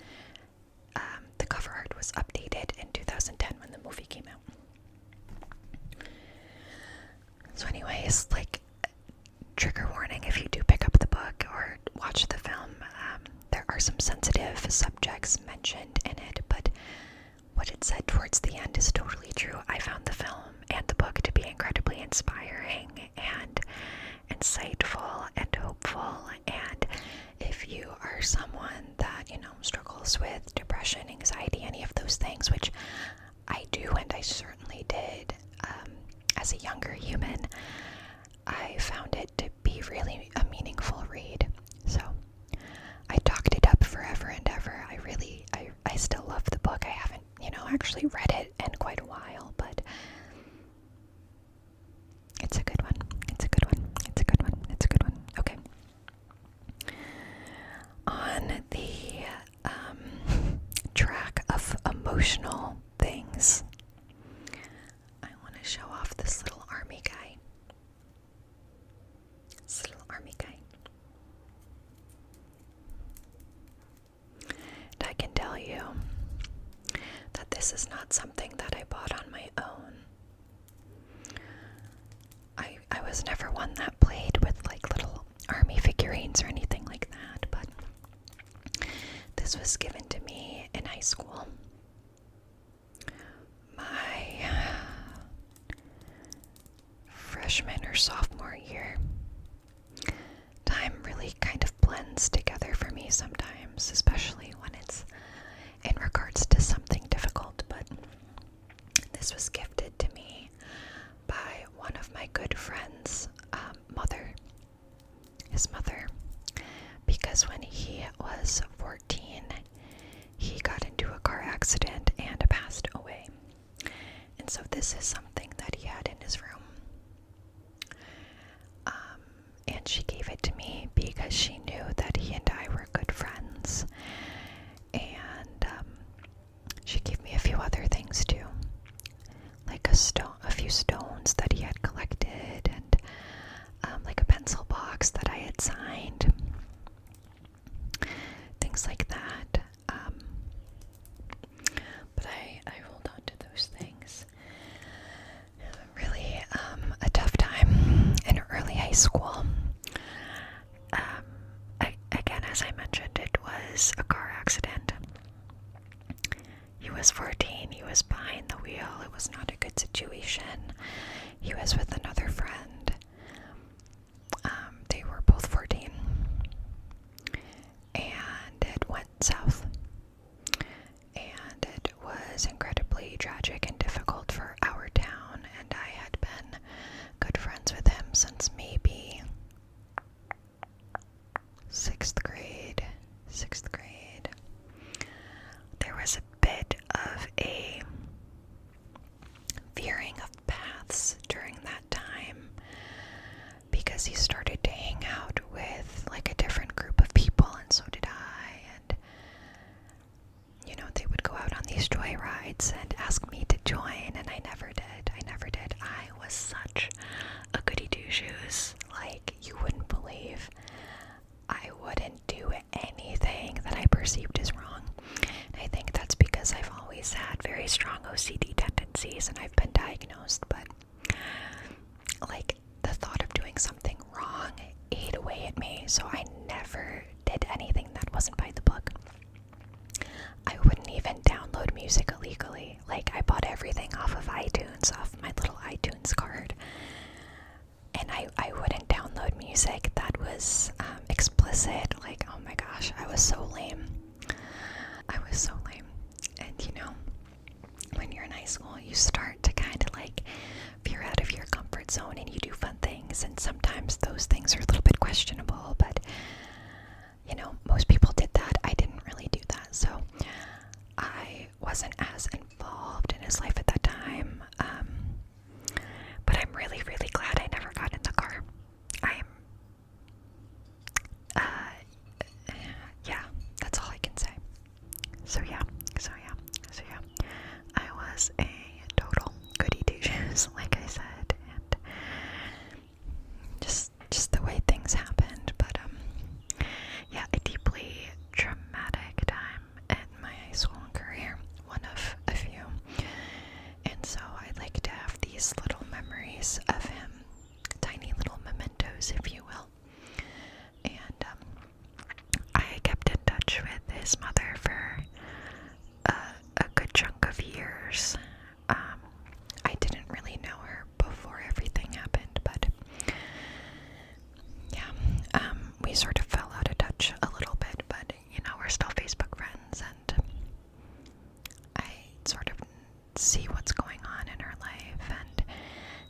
The cover art was updated in 2010 when the movie came out. So anyways, like, trigger warning if you do pick up the book or watch the film. There are some sensitive subjects mentioned in it, but what it said towards the end is totally true. I found the film and the book to be incredibly inspiring and insightful and hopeful, and if you are someone that, struggles with depression, anxiety, any of those things, which I do and I certainly did as a younger human, I found it to be really a meaningful read. So I talked it up forever and ever. I still love the book. I haven't, actually read it in quite a while, but it's a good one. It's a good one. It's a good one. It's a good one. Okay. On the track of emotional things, I want to show off this little army guy. This little army guy. And I can tell you that this is not something that I bought on my own. I was never one that played with like little army figurines or anything like that, but this was given to me in high school. My freshman or sophomore year. Time really kind of blends together for me sometimes, especially when it's in regards to something difficult, but this was gifted to me by one of my good friends' his mother, because when he was 14, he got into a car accident and passed away. And so this is something that he had in his room. And she gave it to me because she knew that he and I were good friends. And she gave me a few other things too, like a few stones that he had collected, and like a pencil box that I had signed, things like that. But I hold on to those things. Really a tough time in early high school. Again, as I mentioned, it was a car accident. He was 14, he was behind the wheel, it was not a good situation. He was with another friend. music that was explicit. Like, oh my gosh, I was so lame. I was so lame. And you know, when you're in high school, you start to kind of like veer out of your comfort zone and you do fun things, and sometimes those things are a little bit questionable, but you know, most people did that. I didn't really do that, so I wasn't as involved in his life at that time. But I'm really, really glad I never got in the car. Yeah, that's all I can say. So yeah, I was a total goody two-shoes, like I said, and just the way things happened. But yeah, a deeply traumatic time in my high school career, one of a few. And so I like to have these little memories of him, tiny little mementos, if you will. And I kept in touch with his mother for a good chunk of years. I didn't really know her before everything happened, but yeah, we sort of fell out of touch a little bit, but you know, we're still Facebook friends, and I sort of see what's going on in her life, and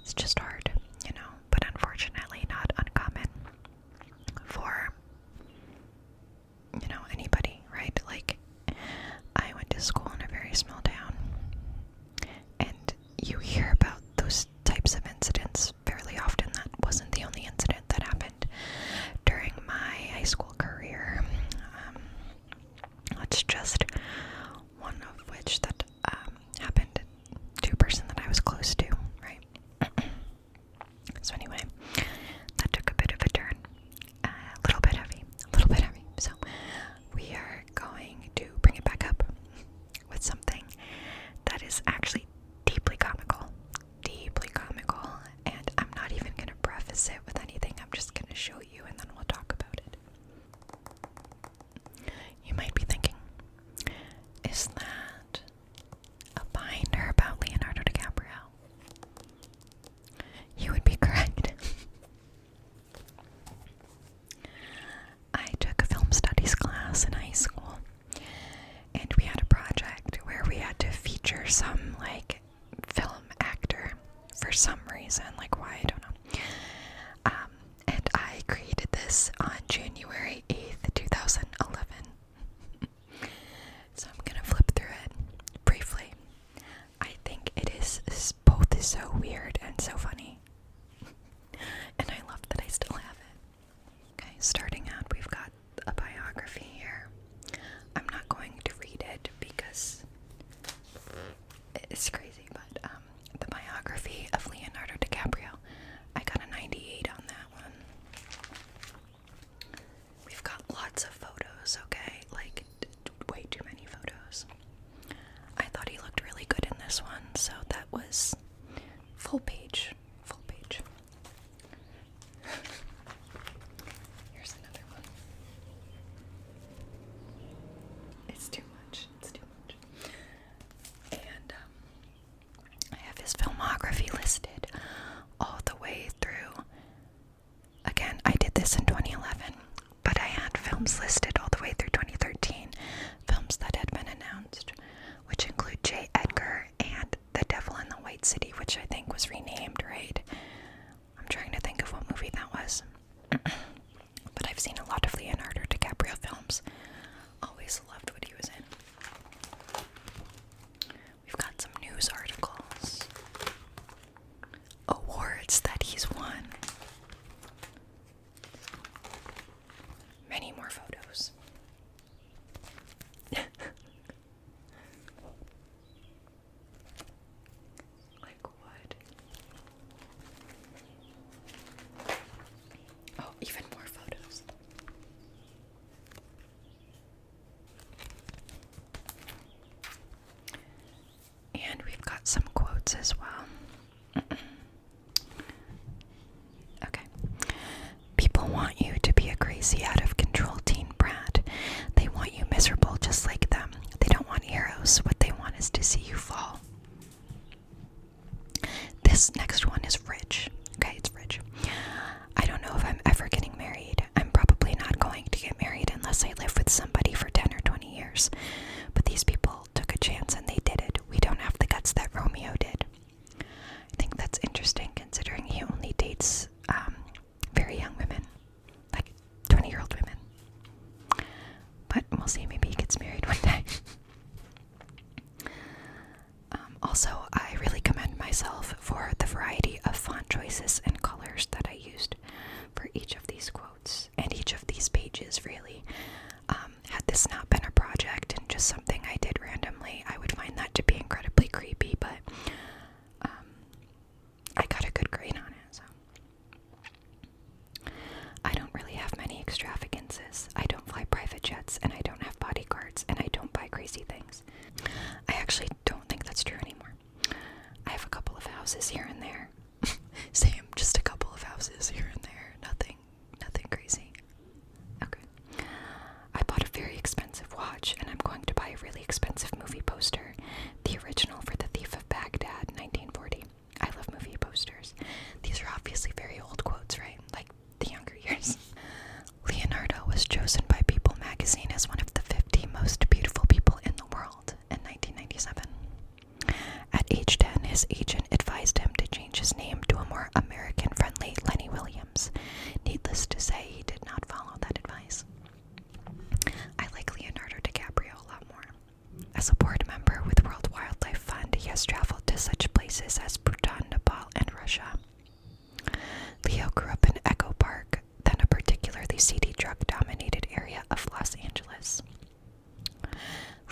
it's just hard, you know, but unfortunately not uncommon for, you know, anybody, right? Like, I went to school in a very small town, and you hear about those types of incidents fairly often. That wasn't the only incident that happened during my high school career. That's just one of which that happened to a person that I was close to, right? So anyway, that took a bit of a turn, a little bit heavy. So we are going to bring it back up with something that is actually deeply comical, and I'm not even going to preface it with anything. I'm just going to show you, and then we'll talk about it. You might be thinking, is that a binder about Leonardo DiCaprio? You would be correct. I took a film studies class in high school, and we had a project where we had to feature some, like, film actor for some reason, like why, I don't know. And I created this on January 8th, 2011. So I'm gonna flip through it briefly. I think it is both so weird and so funny. And I love that I still have it. Okay, starting out, we've got a biography here. I'm not going to read it because it's crazy, but the biography of Leonardo DiCaprio, I got a 98 on that one. We've got lots of photos, okay? Like, way too many photos. I thought he looked really good in this one, so that was full page. Here's another one. It's too much. And I have his filmography listed all the way through. Again, I did this in 2011, but I had films listed all the way through 2013, films that had been announced, which include J. Edgar and The Devil in the White City, which I think was renamed, right? I'm trying to think of what movie that was. But I've seen a lot of Leonardo DiCaprio films. Always loved what he was in. We've got some news articles, awards that he's won, many more photos. Like what? Oh, even more photos. And we've got some quotes as well. Okay. People want you to be a crazy, out of control teen brat. They want you miserable just like them. They don't want heroes. What they want is to see you fall. This next one is Rich. Okay, it's Rich. I don't know if I'm ever getting crazy things. I actually don't think that's true anymore. I have a couple of houses here and there. Same, just a couple of houses here and there. Nothing crazy. Okay. I bought a very expensive watch, and I'm going to buy a really expensive movie poster. The original for The Thief of Baghdad, 1940. I love movie posters. These are obviously very old quotes, right? Like the younger years. Leonardo was chosen by People magazine as one of the 50 most beautiful people in the world in 1997. At age 10, his agent advised him to change his name to a more American-friendly Lenny Williams. Needless to say, he did not follow that advice. I like Leonardo DiCaprio a lot more. As a board member with World Wildlife Fund, he has traveled to such places as Bhutan, Nepal, and Russia. Leo grew up in Echo Park, then a particularly seedy drug-dominated area of Los Angeles.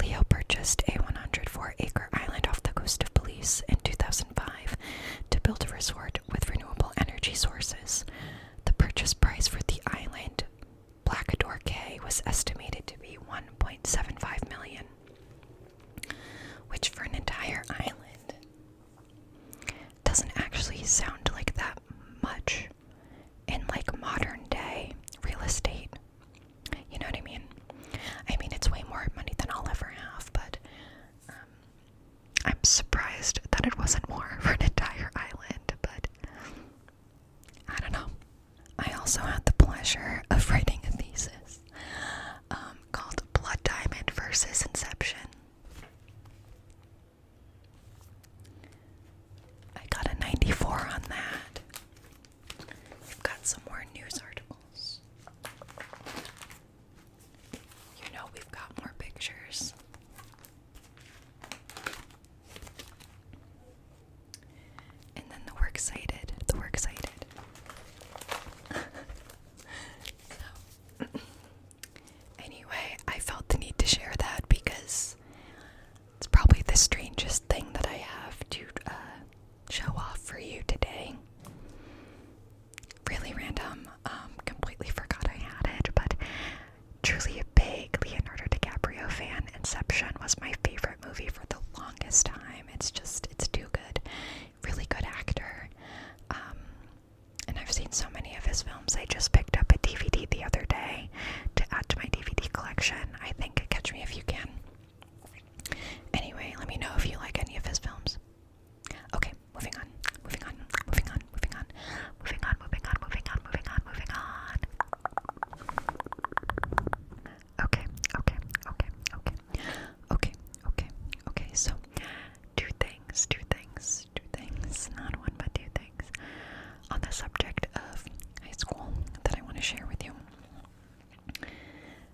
Leo purchased a 104-acre island off the coast of Belize in 2005 to build a resort with renewable energy sources. The purchase price for the island, Blackador Cay, was estimated to be $1.75 million, which for an entire island doesn't actually sound like that much in like modern day real estate. You know what I mean? I mean, it's way more money than I'll ever have, but I'm surprised that it wasn't more for an entire island, but I don't know. I also had the pleasure of writing a thesis called Blood Diamond versus Inception. I got a 94 on that. We've got some more news articles. You know, we've got more pictures. And then the works cited. So, anyway, I felt the need to share that because it's probably the strangest thing that I have to show off for you today. Really random. Completely forgot I had it, but truly a big Leonardo DiCaprio fan. Inception was my favorite movie for the longest time. It's too good. Really good actor. And I've seen so many of his films. I just picked up a DVD the other day to add to my DVD collection. I think Catch Me If You Can. Anyway, let me know if you like any of his films. Okay, moving on. Okay, so two things, not one but two things on the subject of high school that I want to share with you.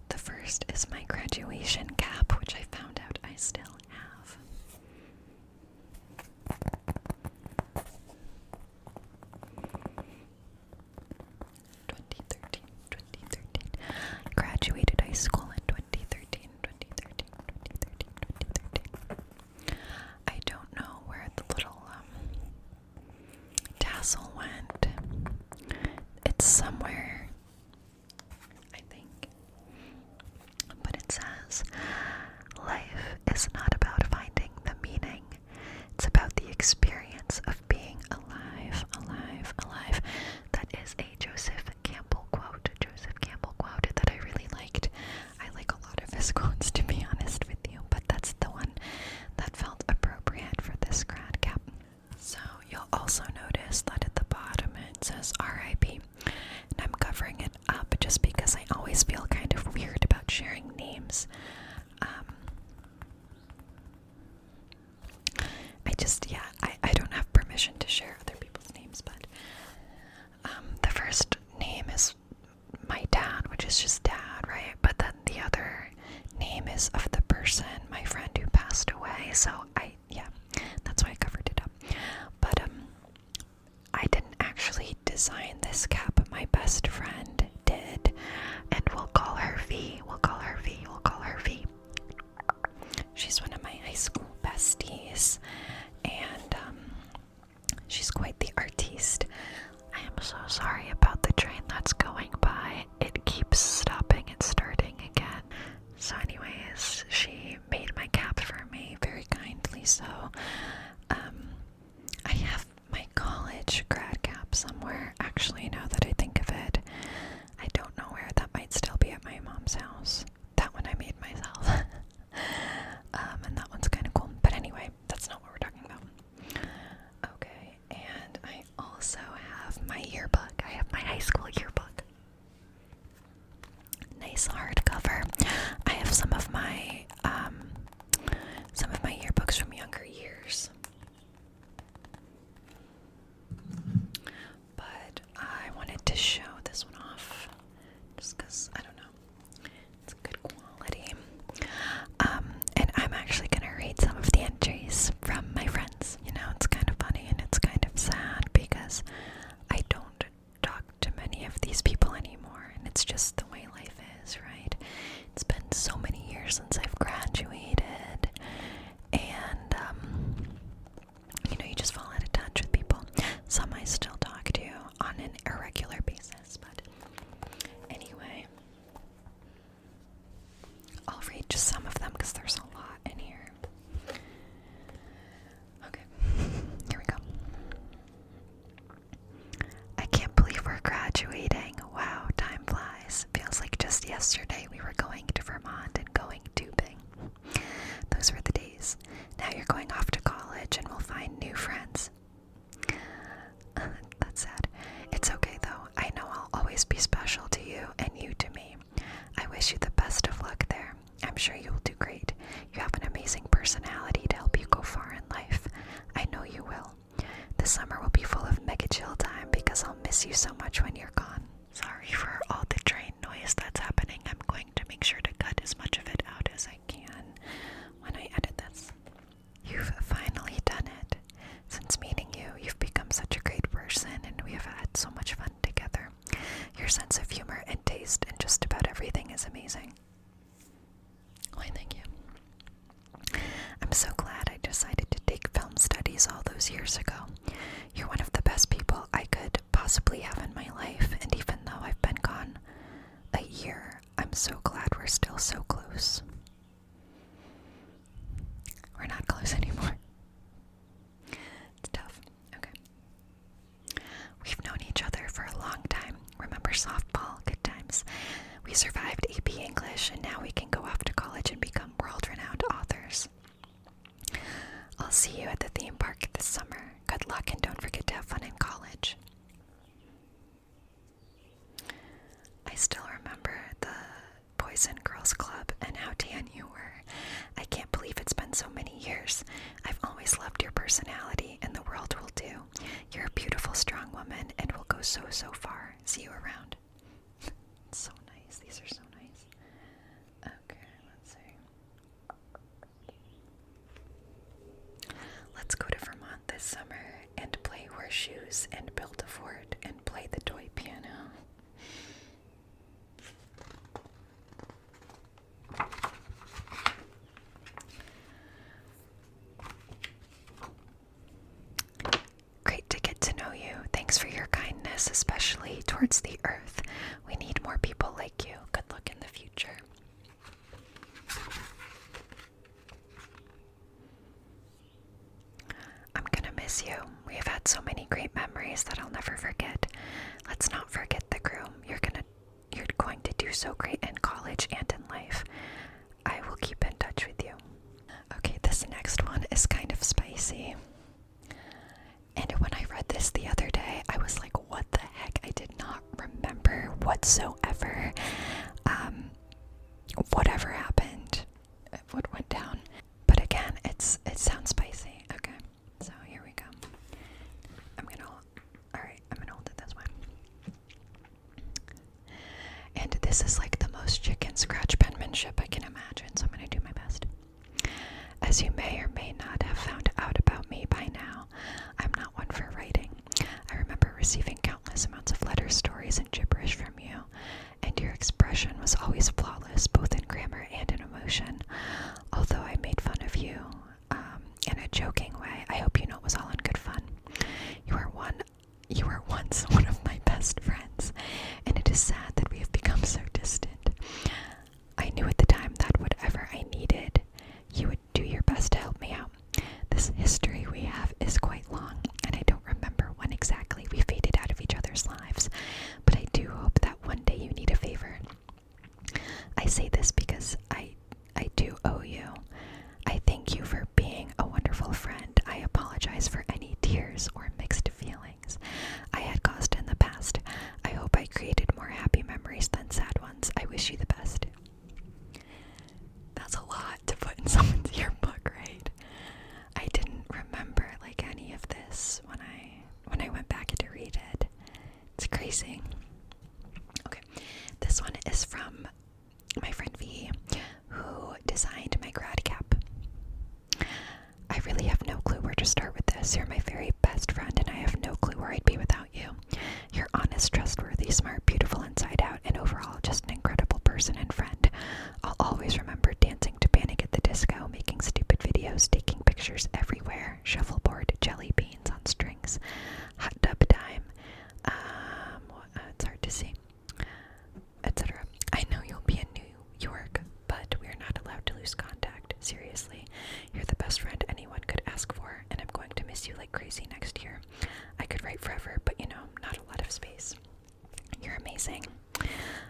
The first is my graduation cap, which I found out I still have. Graduated high school in 2013. I don't know where the little tassel went. It's somewhere, I think. But it says, life is not about finding the meaning. It's about the experience of being alive. That is a Joseph Campbell quote that I really liked. I like a lot of his quotes, to be honest with you, but that's the one that felt appropriate for this grad cap. So you'll also notice that at the bottom it says RIP, and I'm covering it up just because I always feel kind of weird about sharing names. I don't have permission to share other people's names, but the first name is my dad, which is just dad, right? But then the other name is of the person, my friend who passed away, so that's why I covered it up. But I didn't actually design this cap, my best friend did, and we'll call her V. She's one of my high school besties, and she's quite the artiste. I am so sorry about the train that's going by. It keeps stopping and starting again. So anyways, she made my it's just the way life is, right? It's been so many years since I've graduated, and you just fall out of touch with people. Some I still talk to on an irregular basis, but anyway, I'll read just some of them because there's a lot in here. Okay, here we go. I can't believe we're graduating. Wow, time flies. Feels like just yesterday we were going to Vermont and going tubing. Those were the days. Now you're going off to college and we'll find new friends. That's sad. It's okay though. I know I'll always be special to you and you to me. I wish you the best of luck there. I'm sure you'll do great. You have an amazing personality to help you go far in life. I know you will. This summer will be full of mega chill time because I'll miss you so much when you're gone. Sorry for all the train noise that's happening. I'm going to make sure to cut as much of it out as I can when I edit this. You've finally done it. Since meeting you, you've become such a great person and we have had so much fun together. Your sense of humor and taste in just about everything is amazing. Why, thank you. I'm so glad I decided to take film studies all those years ago. You're one of the best people I could possibly have in my life, and even though I've been gone a year, I'm so glad we're still so close. We're not close anymore. It's tough. Okay. We've known each other for a long time. Remember softball? Good times. We survived AP English, and now we can go off to college and become world-renowned authors. I'll see you at the theme park this summer. Good luck, and don't forget to have fun in college. I still remember the Boys and Girls Club and how tan you were. I can't believe it's been so many years. I've always loved your personality, and the world will too. You're a beautiful, strong woman, and will go so, so far. See you around. It's so nice. These are so nice. Okay, let's see. Let's go to Vermont this summer and play horseshoes and build a fort and play the toy piano. Great to get to know you. Thanks for your kindness, especially towards the earth. We need more people like you. Good luck in the future. I'm gonna miss you. We have had so many great memories that I'll never forget. Let's not forget the groom. You're going to do so great in college and in life. I will keep in touch with you. Okay, this next one is kind of spicy. And when I read this the other day, I was like, what the heck? I did not remember whatsoever whatever happened, what went down. But again, it sounds spicy. Okay, so here we go. I'm gonna hold it this way. And this is like the most chicken scratch penmanship I can imagine, so I'm gonna do my best. As you may or may not have found out about me by now, I'm not one for writing. I remember receiving countless amounts of letters, stories, and gibberish from you, and your expression was always flawless, both in grammar and in emotion. Although I made fun of you in a joking way, I hope you know it was all in good fun. You were once one of my best friends, and it is sad that we have become so distant. I knew at the time that whatever I needed, you would do your best to help me out. This history we have is quite long, and I don't remember when exactly we faded out of each other's lives, but I do hope that one day you need a favor. I say this because I do owe you. I thank you for being a wonderful friend. I apologize for any tears or mixed feelings I had caused in the past. I hope I created more happy memories than sad ones. I wish you the best. That's a lot to put in someone's yearbook, right? I didn't remember like any of this when I went back to read it. It's crazy. Okay, this one is from my friend V, who designed my grad cap. I really have no clue where to start with this. You're my very best friend, and I have no clue where I'd be without you. You're honest, trustworthy, smart, beautiful inside out, and overall to see, etc. I know you'll be in New York, but we're not allowed to lose contact. Seriously, you're the best friend anyone could ask for, and I'm going to miss you like crazy next year. I could write forever, but not a lot of space. You're amazing.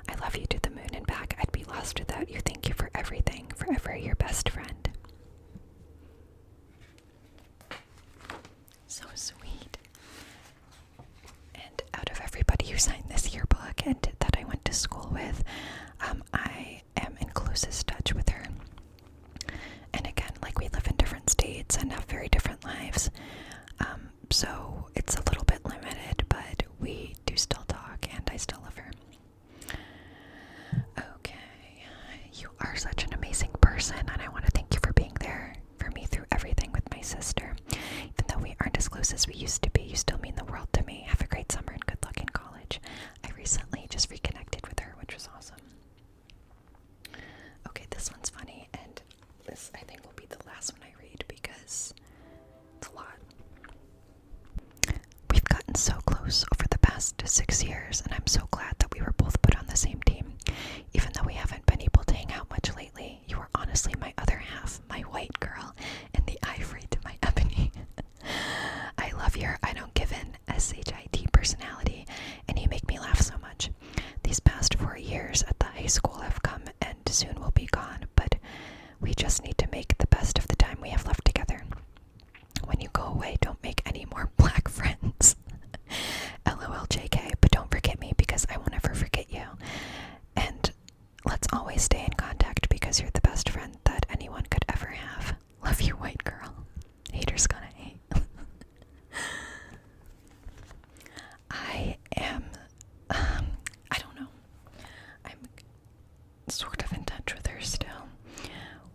I love you to the moon and back. I'd be lost without you. Thank you for everything. Forever your best friend. So sweet. And out of everybody who signed this yearbook and that I went to school with, I am in closest touch with her. And again, like, we live in different states and have very different lives. So it's a little bit limited, but we do still talk and I still love her. Okay, you are such an amazing person, and I want to thank you for being there for me through everything with my sister. Even though we aren't as close as we used to be, you still mean the world to me. Have a great summer and good luck in college. I recently just reconnected with her, which was awesome. Okay, this one's funny, and this I think will be the last one I read because it's a lot. We've gotten so close over the past 6 years, and I'm so glad that we were both put on the same team. Even though we haven't been able to hang out much lately, you are honestly my other half, my white girl, and the ivory to my ebony. I love your I don't give in SHIT personality, and you make me laugh so much. These past 4 years at the high school have come and soon will be gone, but we just need to make the best of the time we have left together. When you go away, don't make any more black friends. LOL JK, but don't forget me because I will never forget you. And let's always stay in contact because you're the best friend that anyone could ever have. Love you, white girl. Haters gonna hate. I am, I don't know. I'm sort of in touch with her still.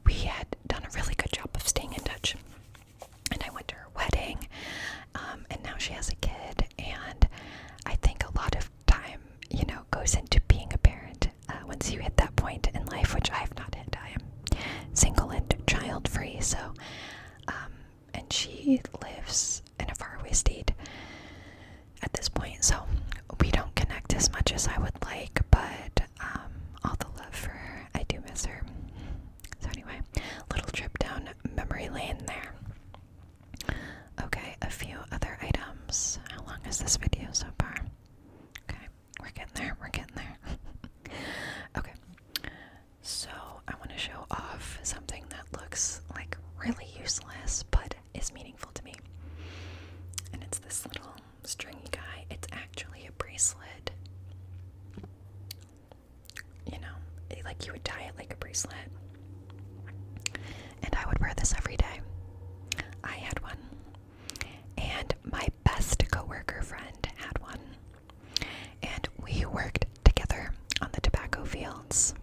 We had done a really good job of staying in touch. And I went to her wedding, and now she has a kid, and I think a lot of time, goes into being a parent once you hit that point in life, which I have not hit. I am single and child-free, so, and she lives in a faraway state at this point, so we don't connect as much as I would like, but all the love for her. I do miss her. So anyway, little trip down memory lane there. Okay, a few other items. How long is this video so far? Okay, we're getting there, Okay, so I want to show off something that looks like really useless, but is meaningful to me. And it's this little stringy guy. It's actually a bracelet. Like you would tie it like a bracelet. And I would wear this every day. I had one. And my best coworker friend had one. And we worked together on the tobacco fields.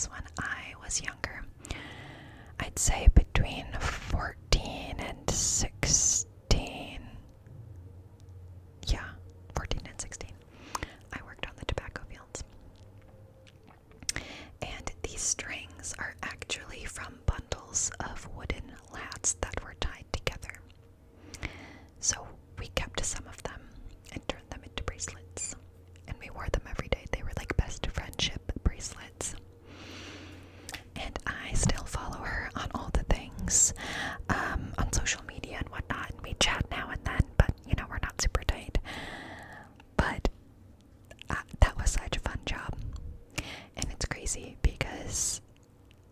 When I was younger. I'd say between 14 and 16. Yeah, 14 and 16. I worked on the tobacco fields. And these strings are actually from bundles of wooden lats that were tied together. So we kept some of them and turned them into bracelets. And we wore them every day. They were like best friendship bracelets. And I still follow her on all the things, on social media and whatnot. And we chat now and then, but we're not super tight. But that was such a fun job. And it's crazy because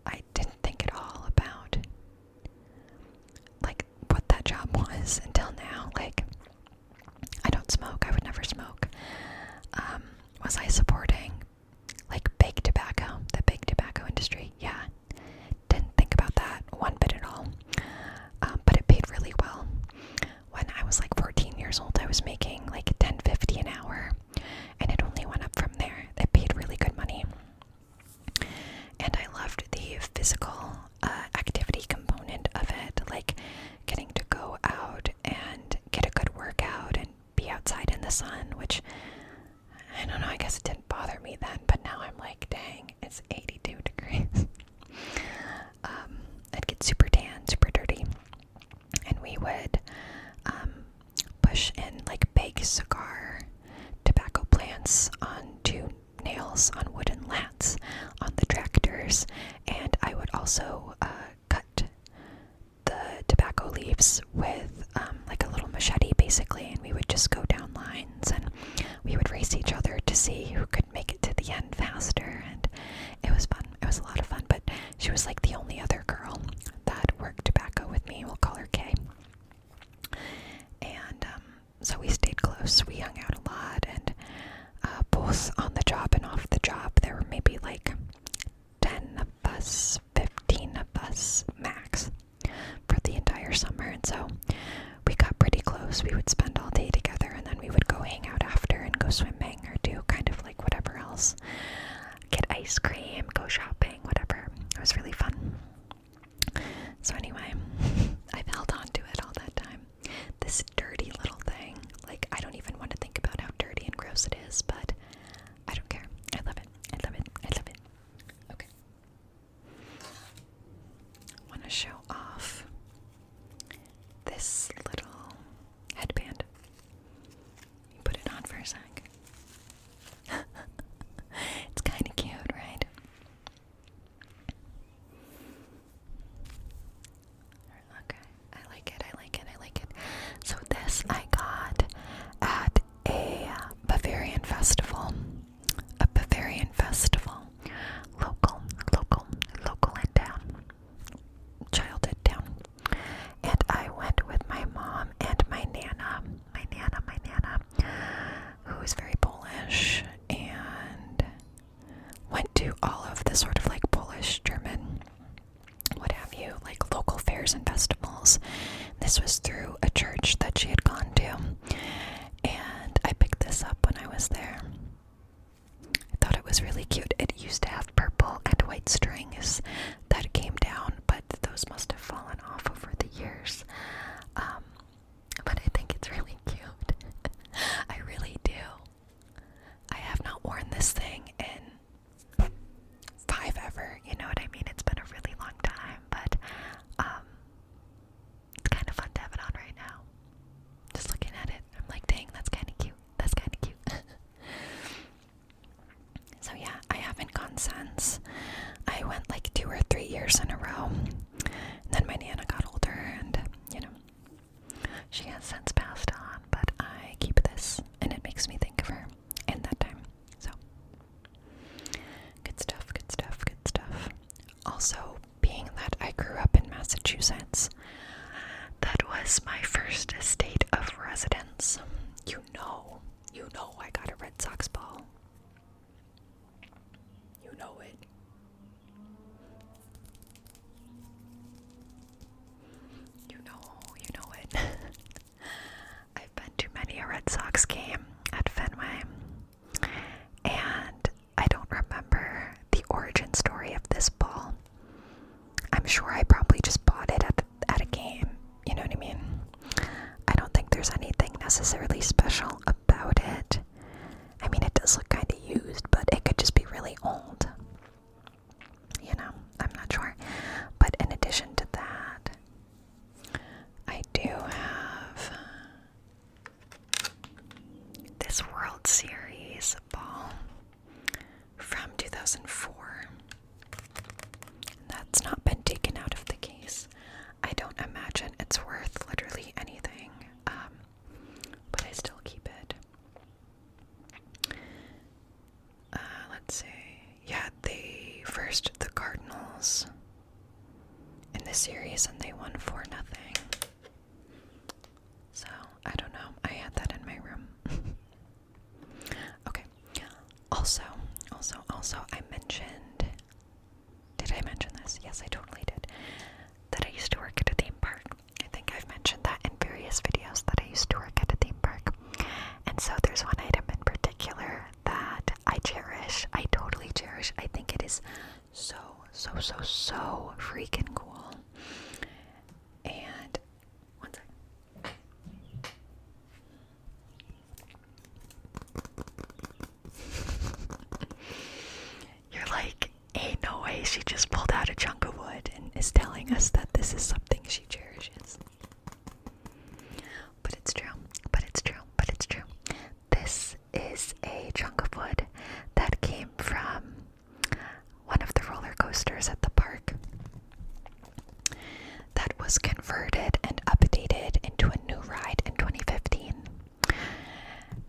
I didn't think at all about like what that job was until now. Like, I don't smoke. I would never smoke. Was I supporting like big tobacco, the big tobacco industry? Yeah. Didn't think about that one bit at all. But it paid really well. When I was like 14 years old, I was making like $10.50 an hour, and it only went up from there. It paid really good money. And I loved the physical activity component of it, like getting to go out and get a good workout and be outside in the sun, which, I don't know, I guess it didn't bother me then, but now I'm like, dang, it's 82 degrees. I'd get super tan, super dirty, and we would push in like big cigar tobacco plants onto nails on wooden lats on the tractors, and I would also cut the tobacco leaves with like a little machete basically, and we would just go down lines and we would race each other to see who could make it to the end faster, and it was fun. It was a lot of fun, but she was like the only other girl that worked tobacco with me. We'll call her Kay. And so we stayed close. We hung out a lot, and both on the job and off the job, there were maybe like 10 of us, 15 of us max for the entire summer. And so we got pretty close. We would spend all day together, and then we would go hang out after and go swimming or do kind of like whatever else. Get ice cream, go shopping, whatever. It was really fun. So anyway, I've held on to it all that time. This dirty little thing. Like, I don't even want to think about how dirty and gross it is, but I don't care. I love it. I love it. I love it. Okay. I want to show off this little headband. You put it on for a sec. It's kind of cute, right? Okay, I like it, I like it, I like it. So this I got at a Bavarian festival. A Bavarian festival. Local in town. Childhood town. And I went with my mom and my nana, who is very Polish, and went to all of the sort of like Polish, German, what have you, like local fairs and festivals. This was through a church that she had gone to, and I picked this up when I was there. I thought it was really cute. It used to have purple and white strings that came down, but those must have fallen off over the years. But I think it's really cute. I really do. I have not worn this thing in 5 ever, you know what I mean? It's been a really long time, but it's kind of fun to have it on right now. Just looking at it, I'm like, dang, that's kind of cute. That's kind of cute. So yeah, I haven't gone since. I went like 2 or 3 years in a row. And then my nana got older, and you know, she has since passed on, but I keep this, and it makes me think of her in that time. So good stuff, good stuff, good stuff. Also, being that I grew up in Massachusetts, that was my first state of residence. You know I got a Red Sox ball. You know it. You know it. I've been to many a Red Sox game at Fenway, and I don't remember the origin story of this ball. I'm sure I probably just bought it at a game, you know what I mean? I don't think there's anything necessarily special about it. I mean, it does look kind of used, but it could just be really old. You know, I'm not sure. But in addition to that, I do have this World Series ball from 2004. That's not been taken out of the case. I don't imagine it's worth literally anything, but I still keep it. Let's see. Yeah, they versed the Cardinals in the series, and they won 4-0. So, I don't know. I had that in my room. Okay. Also, I mentioned... Did I mention this? Yes, I totally did. That I used to work at a theme park. I think I've mentioned that in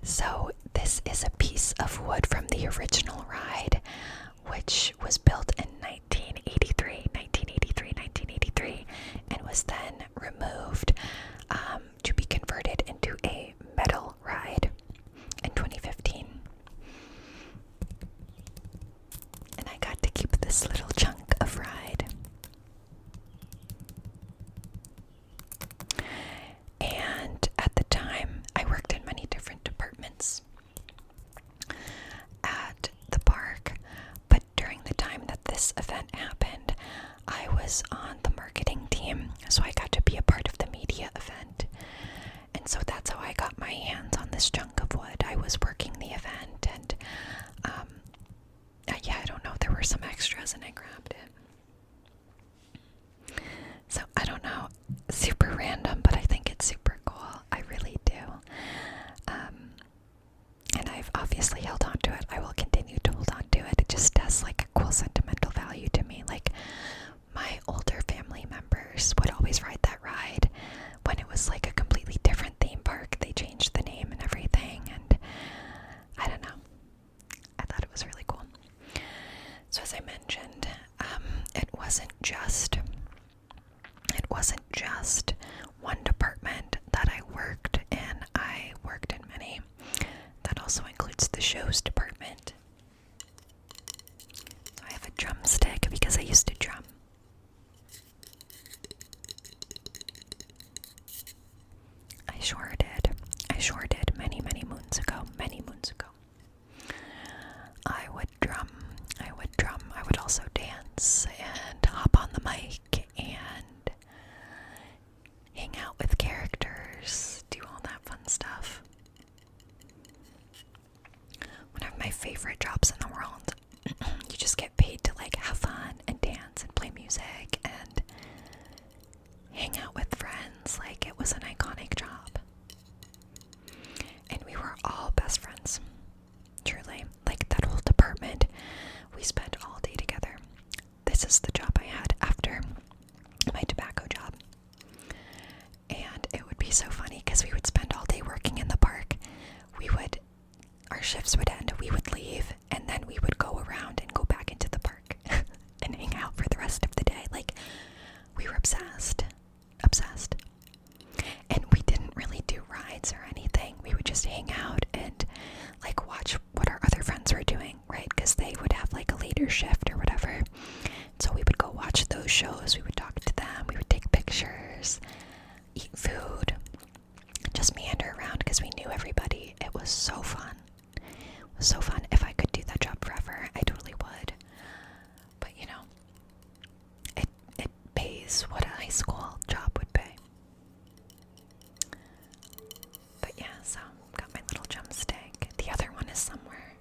So this is a piece of wood from the original ride, which was built in 1983, and was then removed to be converted into a metal ride in 2015. And I got to keep this little chunk of ride. And at the time, I worked in many different departments at the park, but during the time that this event happened, I was on the marketing team, so I got to be a part of the media event. And so that's how I got my hands on this chunk of wood. I was working the event, and yeah, I don't know, there were some extras and I grabbed it. So I don't know, super random, but I think it's super cool. I really do. And I've obviously held on to it. I will continue to hold on to it. It just has like a cool sentimental value to me. Like, my older family members would always ride that ride when it was like a completely different theme park. They changed the name and everything, and I don't know. I thought it was really cool. So as I mentioned, it wasn't just one department that I worked in. I worked in many. That also includes the shows department. So I have a drumstick because I used to drum. I sure did many moons ago. I would drum. I would also dance and hop on the mic and hang out with characters, do all that fun stuff. One of my favorite jobs in the world. You just get paid to like have fun and dance and play music and hang out with friends. Like, it was an iconic job. And we were all best friends. Truly. Like, that whole department, we spent all day together. This is the job I had after my tobacco job. And it would be so funny because we would spend all day working in the park. Our shifts would end, we would leave, and then we would go around and go back into the park and hang out for the rest of the day. Like, we were obsessed. And we didn't really do rides or anything. We would just hang out and like watch what our other friends were doing, right? Because they would have like a later shift or whatever. So we would go watch those shows. We would talk to them. We would take pictures, eat food, just meander around because we knew everybody. It was so fun. If I could do that job forever, I totally would. But you know, it pays what a high school job would pay. But yeah, so got my little drumstick. The other one is somewhere,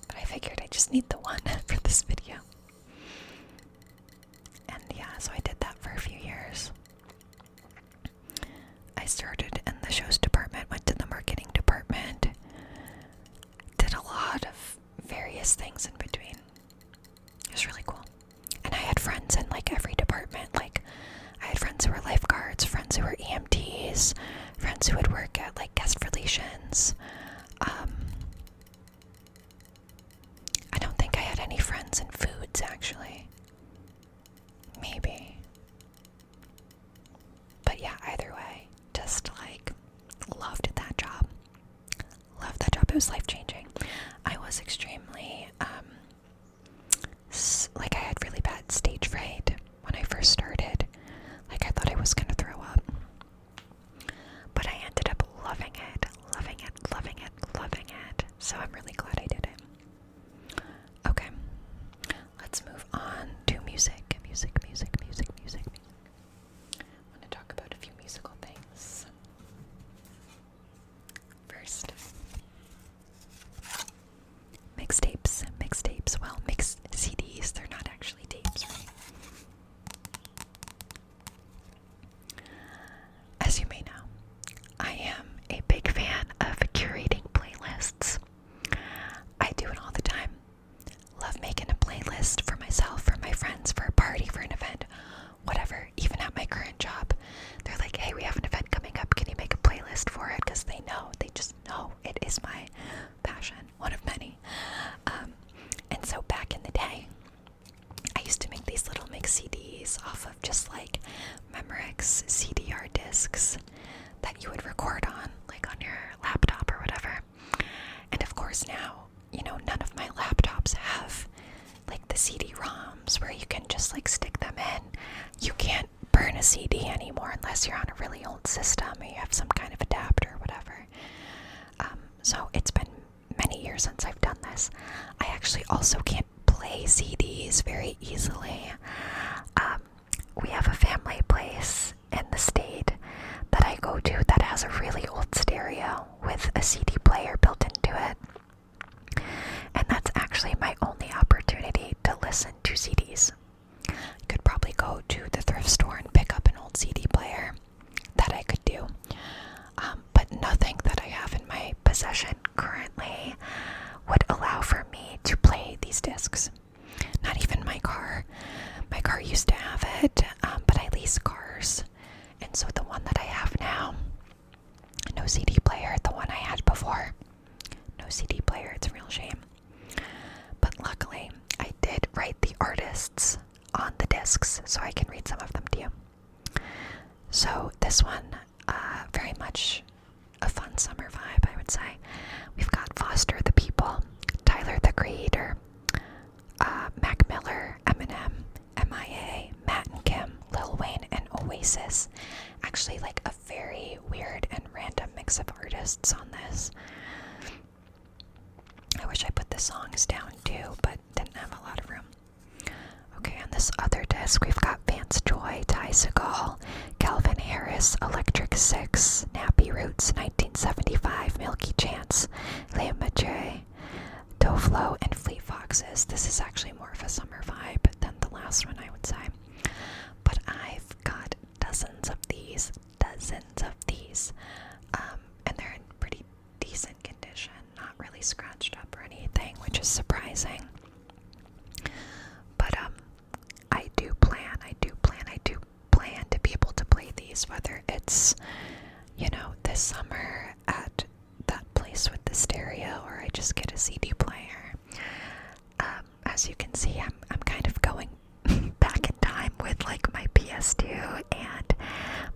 but I figured I just need the one for this video. And yeah, so I did that for a few years. I started in the shows department, went to the marketing department, did a lot of various things in between. It was really cool. And I had friends in like every department. Like, I had friends who were lifeguards, friends who were EMTs, friends who would work at like guest relations. I don't think I had any friends in foods, actually. Maybe. But yeah, either way, just like loved that job. It was life-changing. I was extremely, like, I had really bad stage fright when I first started. Like, I thought I was gonna throw up. But I ended up loving it. So I'm really glad I did it. Okay, let's move on to music. I want to talk about a few musical things. First, CD-ROMs where you can just like stick them in. You can't burn a CD anymore unless you're on a really old system or you have some kind of adapter or whatever. So it's been many years since I've done this. I actually also can't play CDs very easily. We have a family place in the state that I go to that has a really old stereo with a CD player built into it. And that's actually my only opportunity to listen to CDs. I could probably go to the thrift store and pick up an old CD player. That I could do. But nothing that I have in my possession currently would allow for me to play these discs. Not even my car. My car used to have it, but I lease cars. And so the one that I have now, no CD player. The one I had before, no CD player. It's a real shame. But luckily, I did write the artists on the discs, so I can read some of them to you. So this one, very much a fun summer vibe, I would say. We've got Foster the People, Tyler the Creator, Mac Miller, Eminem, MIA, Matt and Kim, Lil Wayne, and Oasis. Actually, like a very weird and random mix of artists on this. I wish I put the songs down too, but didn't have a lot of room. Okay, on this other disc, we've got Vance Joy, Ty Segall, Calvin Harris, Electric Six, Nappy Roots, 1975, Milky Chance, Liam Mackay, Dovlo, and Fleet Foxes. This is actually more of a summer vibe than the last one, I would say. But I've got dozens of these, and they're in pretty decent condition, not really scratched up or anything, which is surprising. But I do plan to be able to play these, whether it's, this summer at that place with the stereo, or I just get a CD player. As you can see, I'm kind of going back in time with like my PS2 and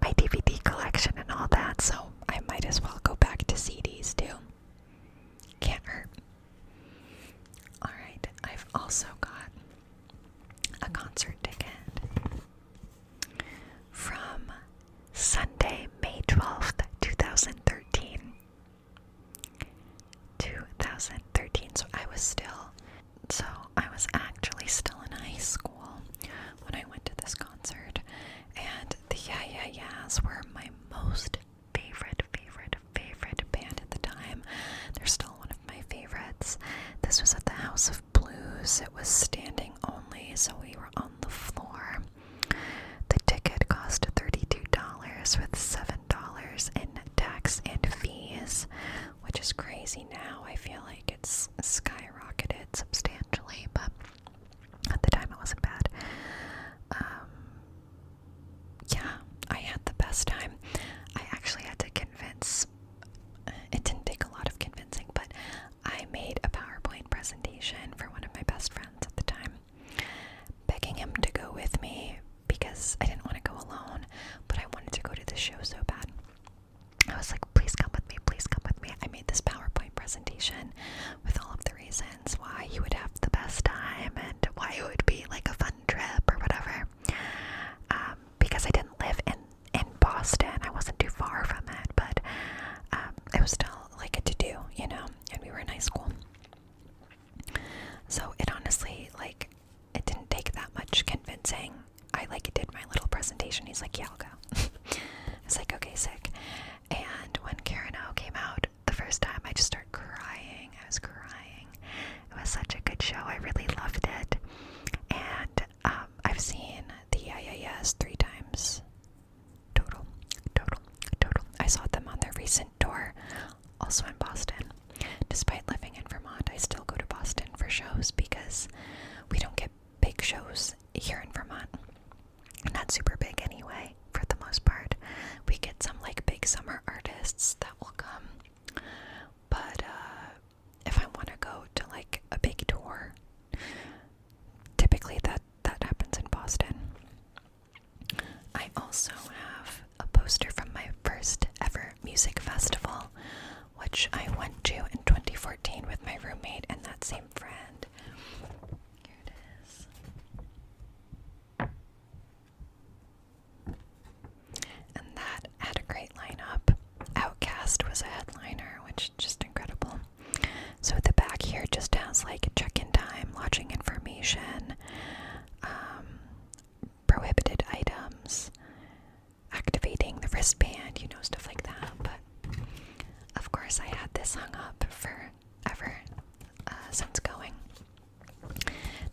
my DVD collection and all that, so I might as well go back to CDs too. Can't hurt. Alright, I've also got a concert ticket from Sunday, May 12th, 2013. So I was actually still in high school when I went to this concert, and the Yeah Yeah Yeahs were my most favorite band at the time. They're still one of my favorites. This was at the House of Blues. It was standing only, so we were on the floor. The ticket cost $32 with $7 in tax and fees, which is crazy now. I feel like it's skyrocketed substantially, but at the time it wasn't bad. Yeah, I had the best time. I actually had to convince, it didn't take a lot of convincing, but I made a PowerPoint presentation for one of my best friends at the time, begging him to go with me because I didn't want to go alone, but I wanted to go to the show so bad. I was like, please come with me, please come with me. I made this PowerPoint presentation with all of the reasons why you would have the best time and why it would be like a fun trip or whatever. Because I didn't live in Boston, I wasn't too far from it, but it was still like a to-do, and we were in high school. So it honestly, it didn't take that much convincing. I did my little presentation. He's like, yeah, I'll go. I was like, okay, sick. And when Karen O came out the first time, I just started crying. I was crying. It was such a good show. I really loved it. And I've seen the Yeah Yeah Yeahs 3 times. Total. I saw them on their recent tour, also in Boston. Despite living in Vermont, I still go to Boston for shows because we don't get big shows here in Vermont. Not super big anyway, for the most part. We get some big summer artists that will come. But if I want to go to a big tour, typically that happens in Boston. I also have a poster from my first ever music festival, which I went to in 2014 with my roommate and that same friend. Here it is. like check-in time, lodging information, prohibited items, activating the wristband, stuff like that. But of course I had this hung up forever since going.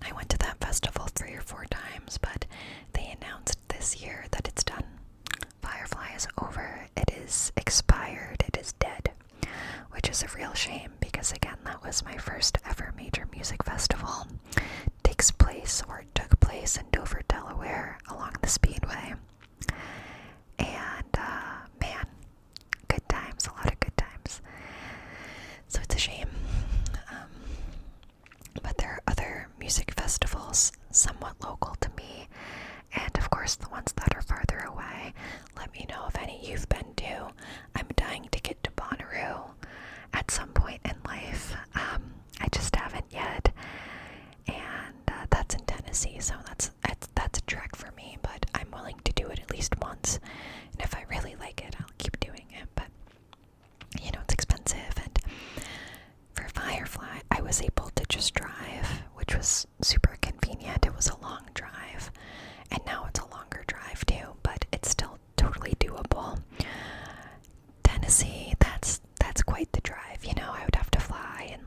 I went to that festival 3 or 4 times, but they announced this year that it's done. Firefly is over. It is expired. It is dead, which is a real shame because, again, that was my first ever major music festival. It took place in Dover, Delaware, along the Speedway. And, man, good times, a lot of good times. So it's a shame. But there are other music festivals somewhat local to me, and of course the ones that are farther away. Let me know if any you've been to. I'm dying to get to Bonnaroo at some point in life. I just haven't yet, and that's in Tennessee, so that's a trek for me, but I'm willing to do it at least once, and if I really like it, I'll keep doing it. But it's expensive, and for Firefly, I was able to just drive, which was super convenient. It was a long drive, and now it's a longer drive too, but it's still totally doable. Tennessee, that's quite the drive. I would have to fly, and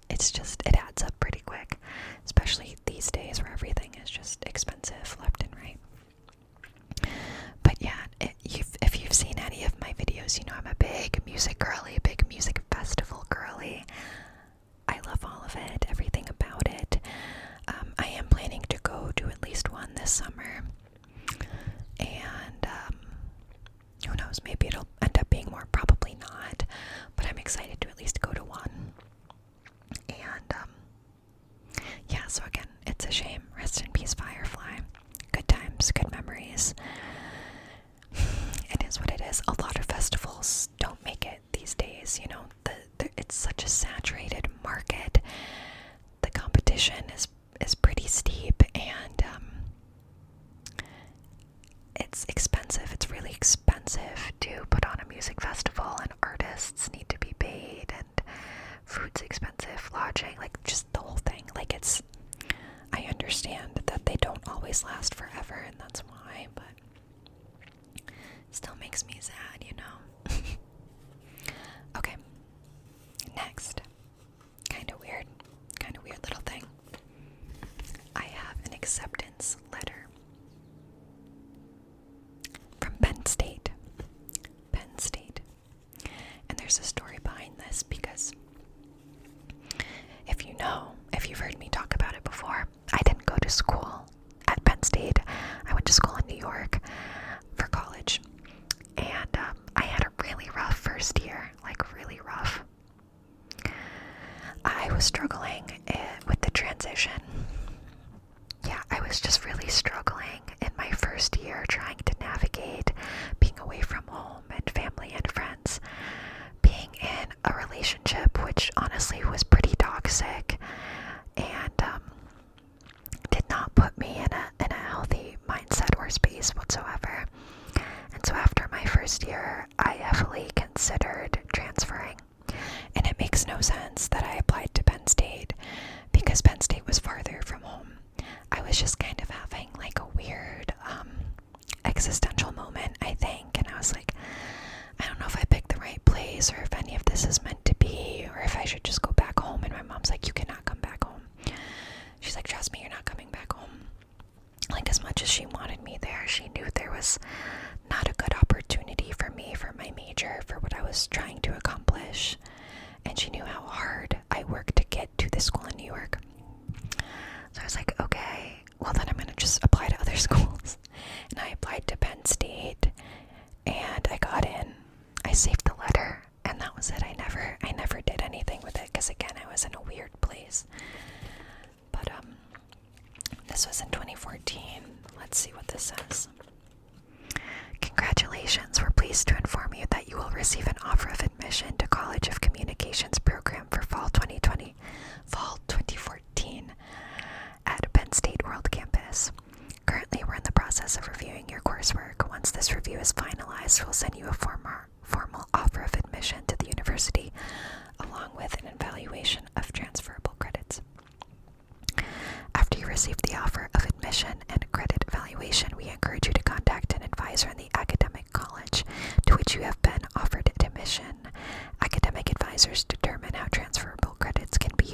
it adds up pretty quick, especially these days where everything is just expensive left and right. But yeah, if you've seen any of my videos, I'm a big music girly, big music festival girly. I love all of it, everything about it. I am planning to go to at least one this summer, and who knows, maybe it'll end up being more, probably not, but I'm excited to at least go to one. And yeah, so again, it's a shame. Rest in peace, Firefly. Good times, good memories. It is what it is. A lot of festivals don't make it these days. It's such a saturated market. The competition is pretty steep, and it's expensive. It's really expensive to put on a music festival, and artists need to be paid, and food's expensive, lodging, just the whole thing. I understand that they don't always last forever, and that's why, but it still makes me sad, Okay, next, kind of weird little thing. I have an acceptance letter from Penn State. And there's a story behind this because if you've heard me talk about it before, I didn't go to school at Penn State. I went to school in New York for college, and I had a really rough first year, really rough. I was struggling with the transition. Yeah, I was just really struggling in my first year, trying to navigate being away from home and family and friends, being in a relationship which honestly was pretty toxic, and did not put me in a healthy mindset or space whatsoever. And so after my first year, I heavily considered transferring. And it makes no sense that I applied to Penn State because Penn State was farther from home. I was just kind of having a weird existential moment, I think. And I was like, I don't know if I picked the right place or if any of this is meant to be, or if I should just go back home. And my mom's like, you cannot come back home. She's like, trust me, you're not coming back home. As much as she wanted me there, she knew there was not a good opportunity for me, for my major, for what I was trying to accomplish. And she knew how hard I worked to get to this school in New York. So I was like, okay, well then I'm going to just apply to other schools. And I applied to Penn State, and I got in. I saved the letter, and that was it. I never did anything with it, because again, I was in a weird place. But this was in 2014. Let's see what this says. Congratulations, we're pleased to inform you that you will receive an offer of admission to College of Communications program for fall 2014 at Penn State World Campus. Currently, we're in the process of reviewing your coursework. Once this review is finalized, we'll send you a formal offer of admission to the university, along with an evaluation of transferable credits.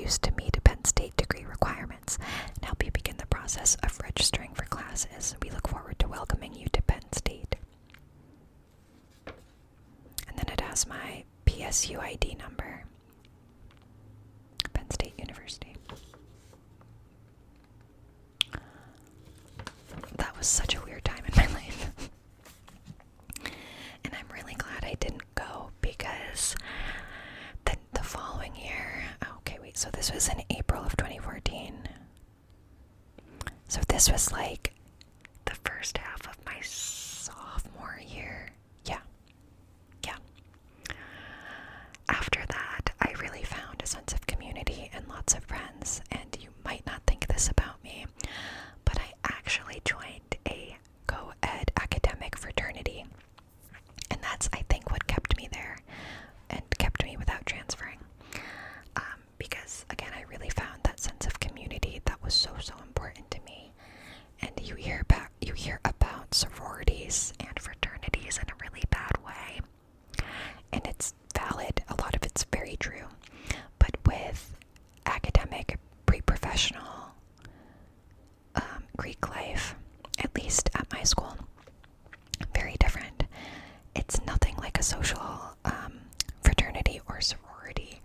used to meet Penn State degree requirements and help you begin the process of registering for classes. We look forward to welcoming you to Penn State. And then it has my PSU ID number. Penn State University. That was such a weird time in my life. And I'm really glad I didn't go because the following year, okay, wait, so this was in April of 2014. So this was like the first half of my sophomore year. Yeah. After that, I really found a sense of community and lots of friends, and you might not think this about me, but I actually joined a co-ed academic fraternity, and that's, I think, what kept me there and kept me without transferring, because, again, I really found that sense of community that was so important to me. And you hear about sororities and fraternities in a really bad way, and it's valid. A lot of it's very true, but with academic, pre-professional Greek life, at least at my school, very different. It's nothing like a social fraternity or sorority.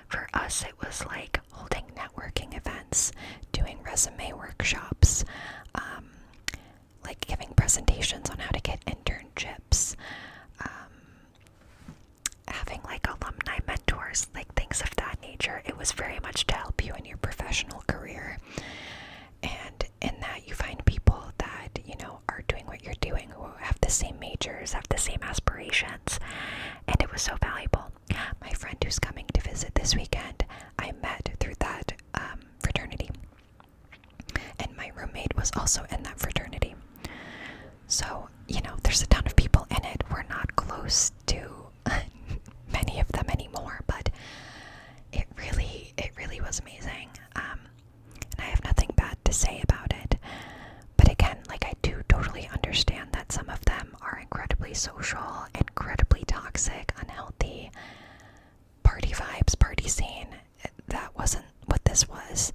For us, it was like holding networking events, doing resume workshops, like giving presentations on how to get internships, having like alumni mentors, like things of that nature. It was very much to help you in your professional career. And in that, you find people that, are doing what you're doing, who have the same majors, have the same aspirations. And it was so valuable. My friend who's coming to visit this weekend, I met through that fraternity. And my roommate was also in that fraternity. So, there's a ton of people in it. We're not close to many of them anymore, but it really was amazing. And I have nothing bad to say about it. But again, like, I do totally understand that some of them are incredibly social, incredibly toxic, unhealthy, party vibes, party scene. That wasn't what this was.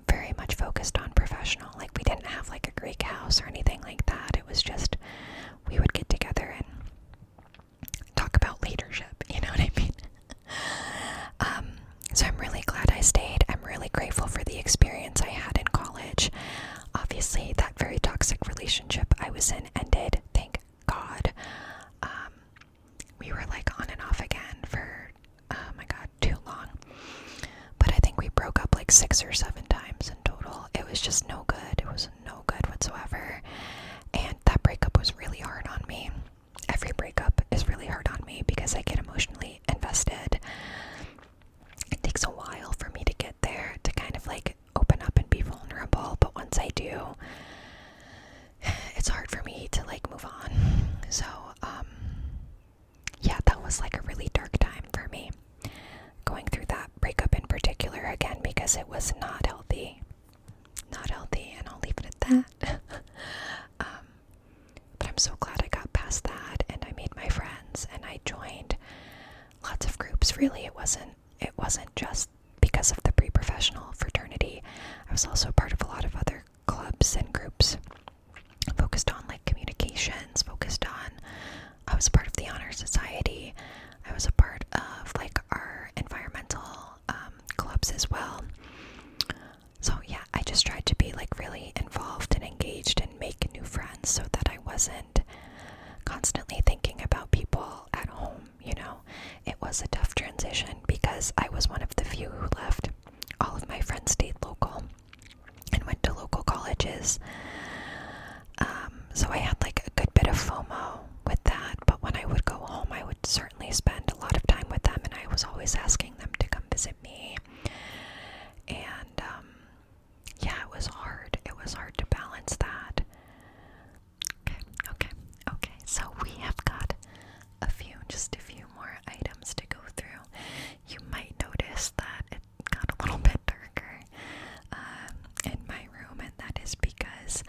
Very much focused on professional. Like, we didn't have like a Greek house or anything like that. It was just, we would get together and talk about leadership, you know what I mean? So I'm really glad I stayed. I'm really grateful for the experience I had in college. Obviously, that very toxic relationship I was in ended, thank God. We were like on and off again for, oh my God, too long. But I think we broke up like 6 or 7 times in total. It was just no good. It was no good whatsoever. And that breakup was really hard on me. Every breakup is really hard on me because I get emotionally invested. It takes a while for me to get there, to kind of like open up and be vulnerable. But once I do, it's hard for me to like move on. So, yeah, that was like a really dark time for me. Going through that breakup in particular, again, because it was not healthy, and I'll leave it at that. But I'm so glad I got past that, and I made my friends, and I joined lots of groups. Really, it wasn't just because of the pre-professional fraternity. I was also part of a lot of other clubs and groups focused on like communications, I was a part of the Honor Society. I was a part of like our environmental clubs as well. So yeah, I just tried to be like really involved and engaged and make new friends so that I wasn't constantly thinking about people at home, It was a tough transition because I was one of the few who left. All of my friends stayed local and went to local colleges. So I had like a good bit of FOMO with that, but when I would go home, I would certainly spend a lot of time with them, and I was always asking them to come visit me. And yeah, it was hard. It was hard to balance that. Okay. So we have got just a few more items to go through. You might notice that it got a little bit darker in my room, and that is because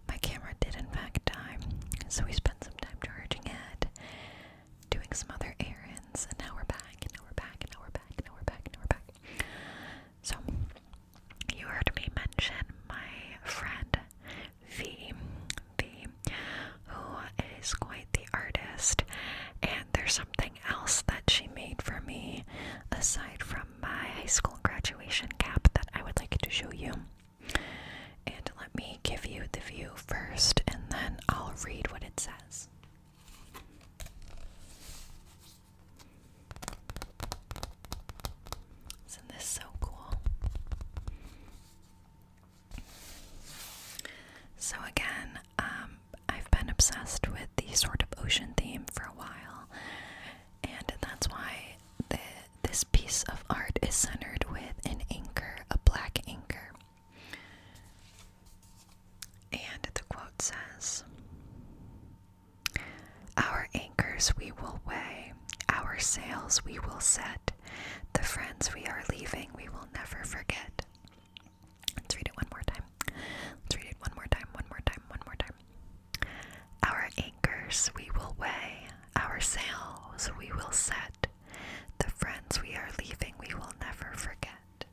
my camera did in fact die. So we spent some time charging it, doing some other errands, and now we're back, and now we're back, and now we're aside from my high school graduation cap that I would like to show you. And let me give you the view first, and then I'll read what it says. Isn't this so cool? So again, I've been obsessed with the sort of ocean theme for a while, and that's why this piece of art is centered with an anchor, a black anchor. And the quote says, "Our anchors we will weigh, our sails we will set, the friends we are leaving we will never forget." Let's read it one more time. Let's read it one more time, one more time, one more time. Our anchors we will weigh, our sails we will set, the friends we are leaving we will never forget.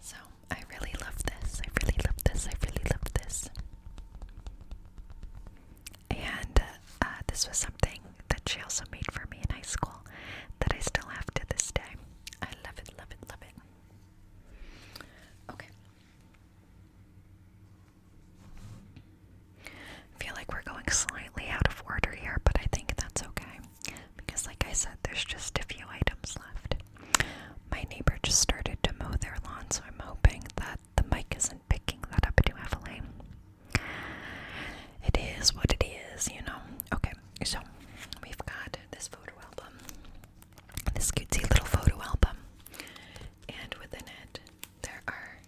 So, I really love this. I really love this. I really love this. And this was something that she also made for me in high school that I still have to this day. I love it, love it, love it. Okay. I feel like we're going slightly out of order here, but I think that's okay. Because like I said, there's just a few items left. My neighbor just started to mow their lawn, so I'm hoping that the mic isn't picking that up too heavily. It is what it is, you know. Okay, so we've got this photo album, this cutesy little photo album, and within it there are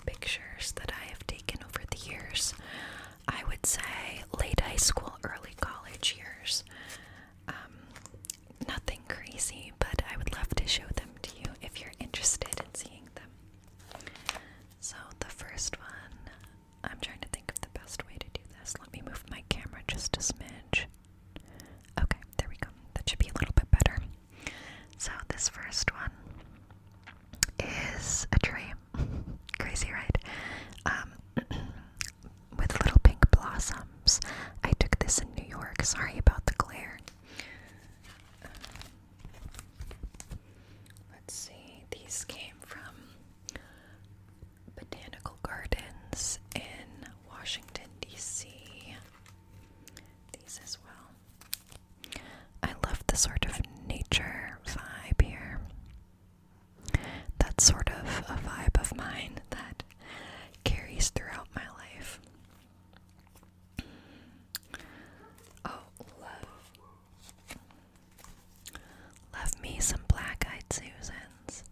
pictures that I have taken over the years. I would say late high school, early college years. Nothing crazy, but I would love to show them to you if you're interested in seeing them. So the first one, I'm trying to think of the best way to do this. Let me move my camera just a smidge. Okay, there we go. That should be a little bit better. So this first one is a tree. Crazy, right? With little pink blossoms. I took this in New York. Sorry about the glare. Let's see. These came from Botanical Gardens in Washington, D.C. These as well. I love the sort of nature vibe here. That's sort of a vibe of mine that carries throughout my life. Oh, love me some black-eyed Susans.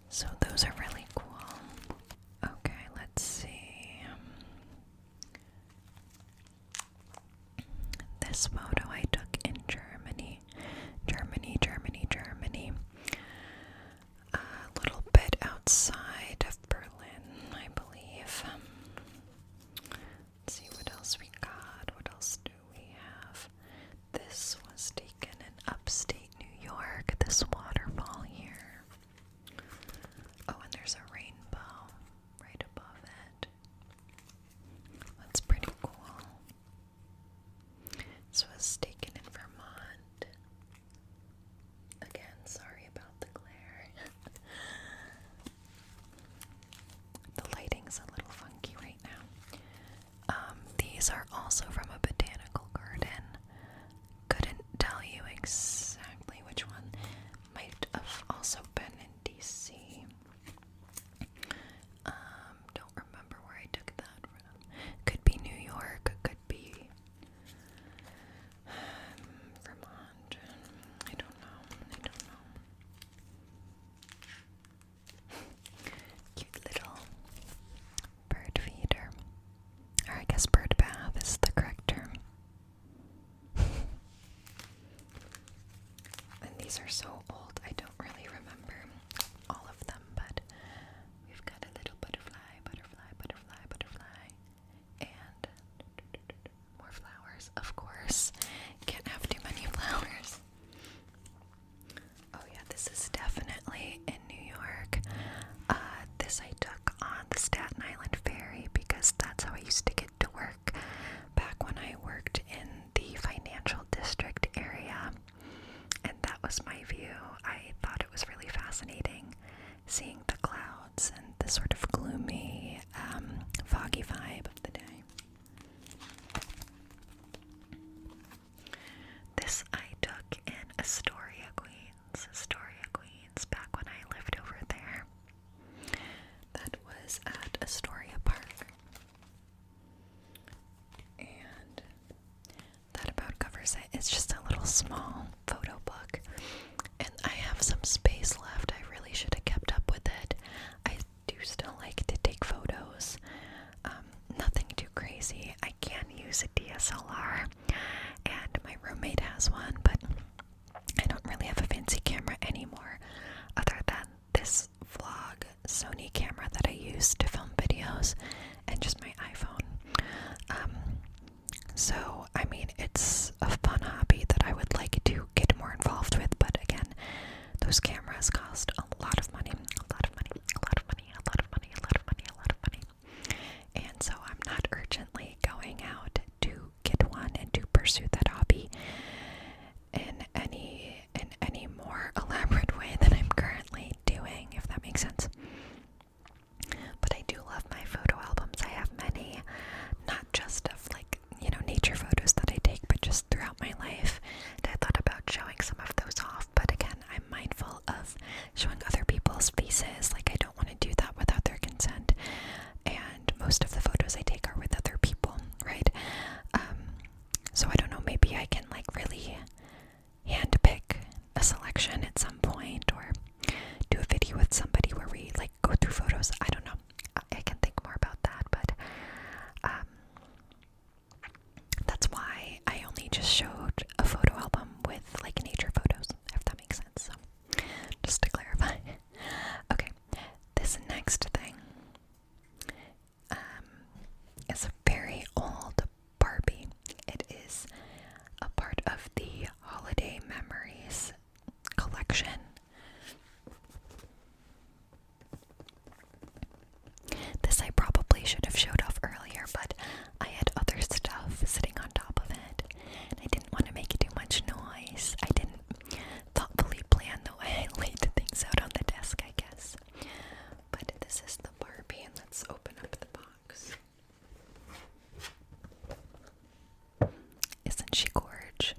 So those are really cool. Okay, let's see. This photo I took in Germany. Germany. A little bit outside of Berlin, I believe. Let's see what else we got. What else do we have? This was taken in upstate New York. This waterfall here. Oh, and there's a rainbow right above it. That's pretty cool. This was taken in Vermont. Again, sorry about the glare. The lighting's a little funky right now. These are also from a botanical garden. Couldn't tell you exactly which one. Might have also been in DC. Don't remember where I took that from. Could be New York, could be Vermont. I don't know. Cute little bird feeder. Or I guess bird bath is the correct term. And these are so old, I don't really remember all of them, but we've got a little butterfly, and more flowers, of course. Can't have too many flowers. Oh yeah, this is definitely in New York. This I took on the Staten Island ferry because that's how I used to get to work back when I worked was my view. I thought it was really fascinating seeing the clouds and the sort of gloomy, foggy vibe of the day. This I took in Astoria, Queens, back when I lived over there. That was at Astoria Park. And that about covers it. It's just a little small photo book. And I have some space left. I really should have kept up with it. I do still like to take photos. Nothing too crazy. I can use a DSLR. And my roommate has one, but I don't really have a fancy camera anymore, other than this vlog Sony camera that I use to film videos, and just my iPhone. So, I mean, it's a fun hobby that I would like to get more involved with, but again, those cameras cost a lot of money, and so I'm not urgently going out to get one and to pursue that hobby in any more elaborate way than I'm currently doing, if that makes sense. But I do love my photo albums. I have many, not just of nature photos that I take, but just throughout my life. And I thought about showing some of those off, but again, I'm mindful of showing other people's faces. Like, I don't want to do that without their consent. And most of the photos I take are with other people, right? So I don't know, maybe I can really handpick a selection at some point, or do a video with somebody where we go through photos. I don't know. I can think more about that, but that's why I only just showed a photo album with nature photos, if that makes sense. So just to clarify. Okay, this next thing is a very old Barbie. It is a part of the Holiday Memories collection. This I probably should have showed off earlier, but I had other stuff sitting on top of it, and I didn't want to make too much noise. I didn't thoughtfully plan the way I laid things out on the desk, I guess. But this is the Barbie, and let's open up the box. Isn't she gorge?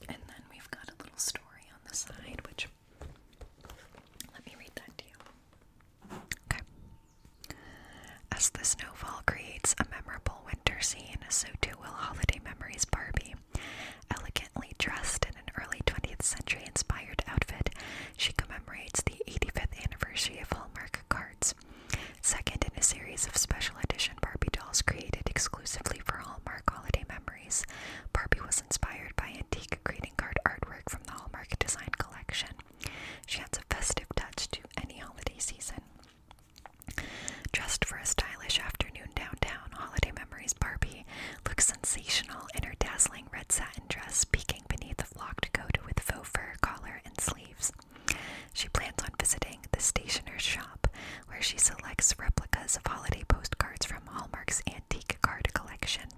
And then we've got a little story on the side, which, let me read that to you. Okay. As the snowfall creates a memorable winter scene, so too will Holiday Memories Barbie. Elegantly dressed in an early 20th century inspired outfit, she commemorates the 85th anniversary of Hallmark cards. Second in a series of special edition Barbie dolls created exclusively for Hallmark Holiday Memories, Barbie was inspired by antique greeting card artwork from the Hallmark Design Collection. She adds a festive touch to any holiday season. Dressed for a stylish afternoon downtown, Holiday Memories Barbie looks sensational in her dazzling red satin dress, peeking beneath a flocked coat with faux fur collar and sleeves. She plans on visiting the stationer's shop, where she selects replicas of holiday postcards from Hallmark's antique card collection.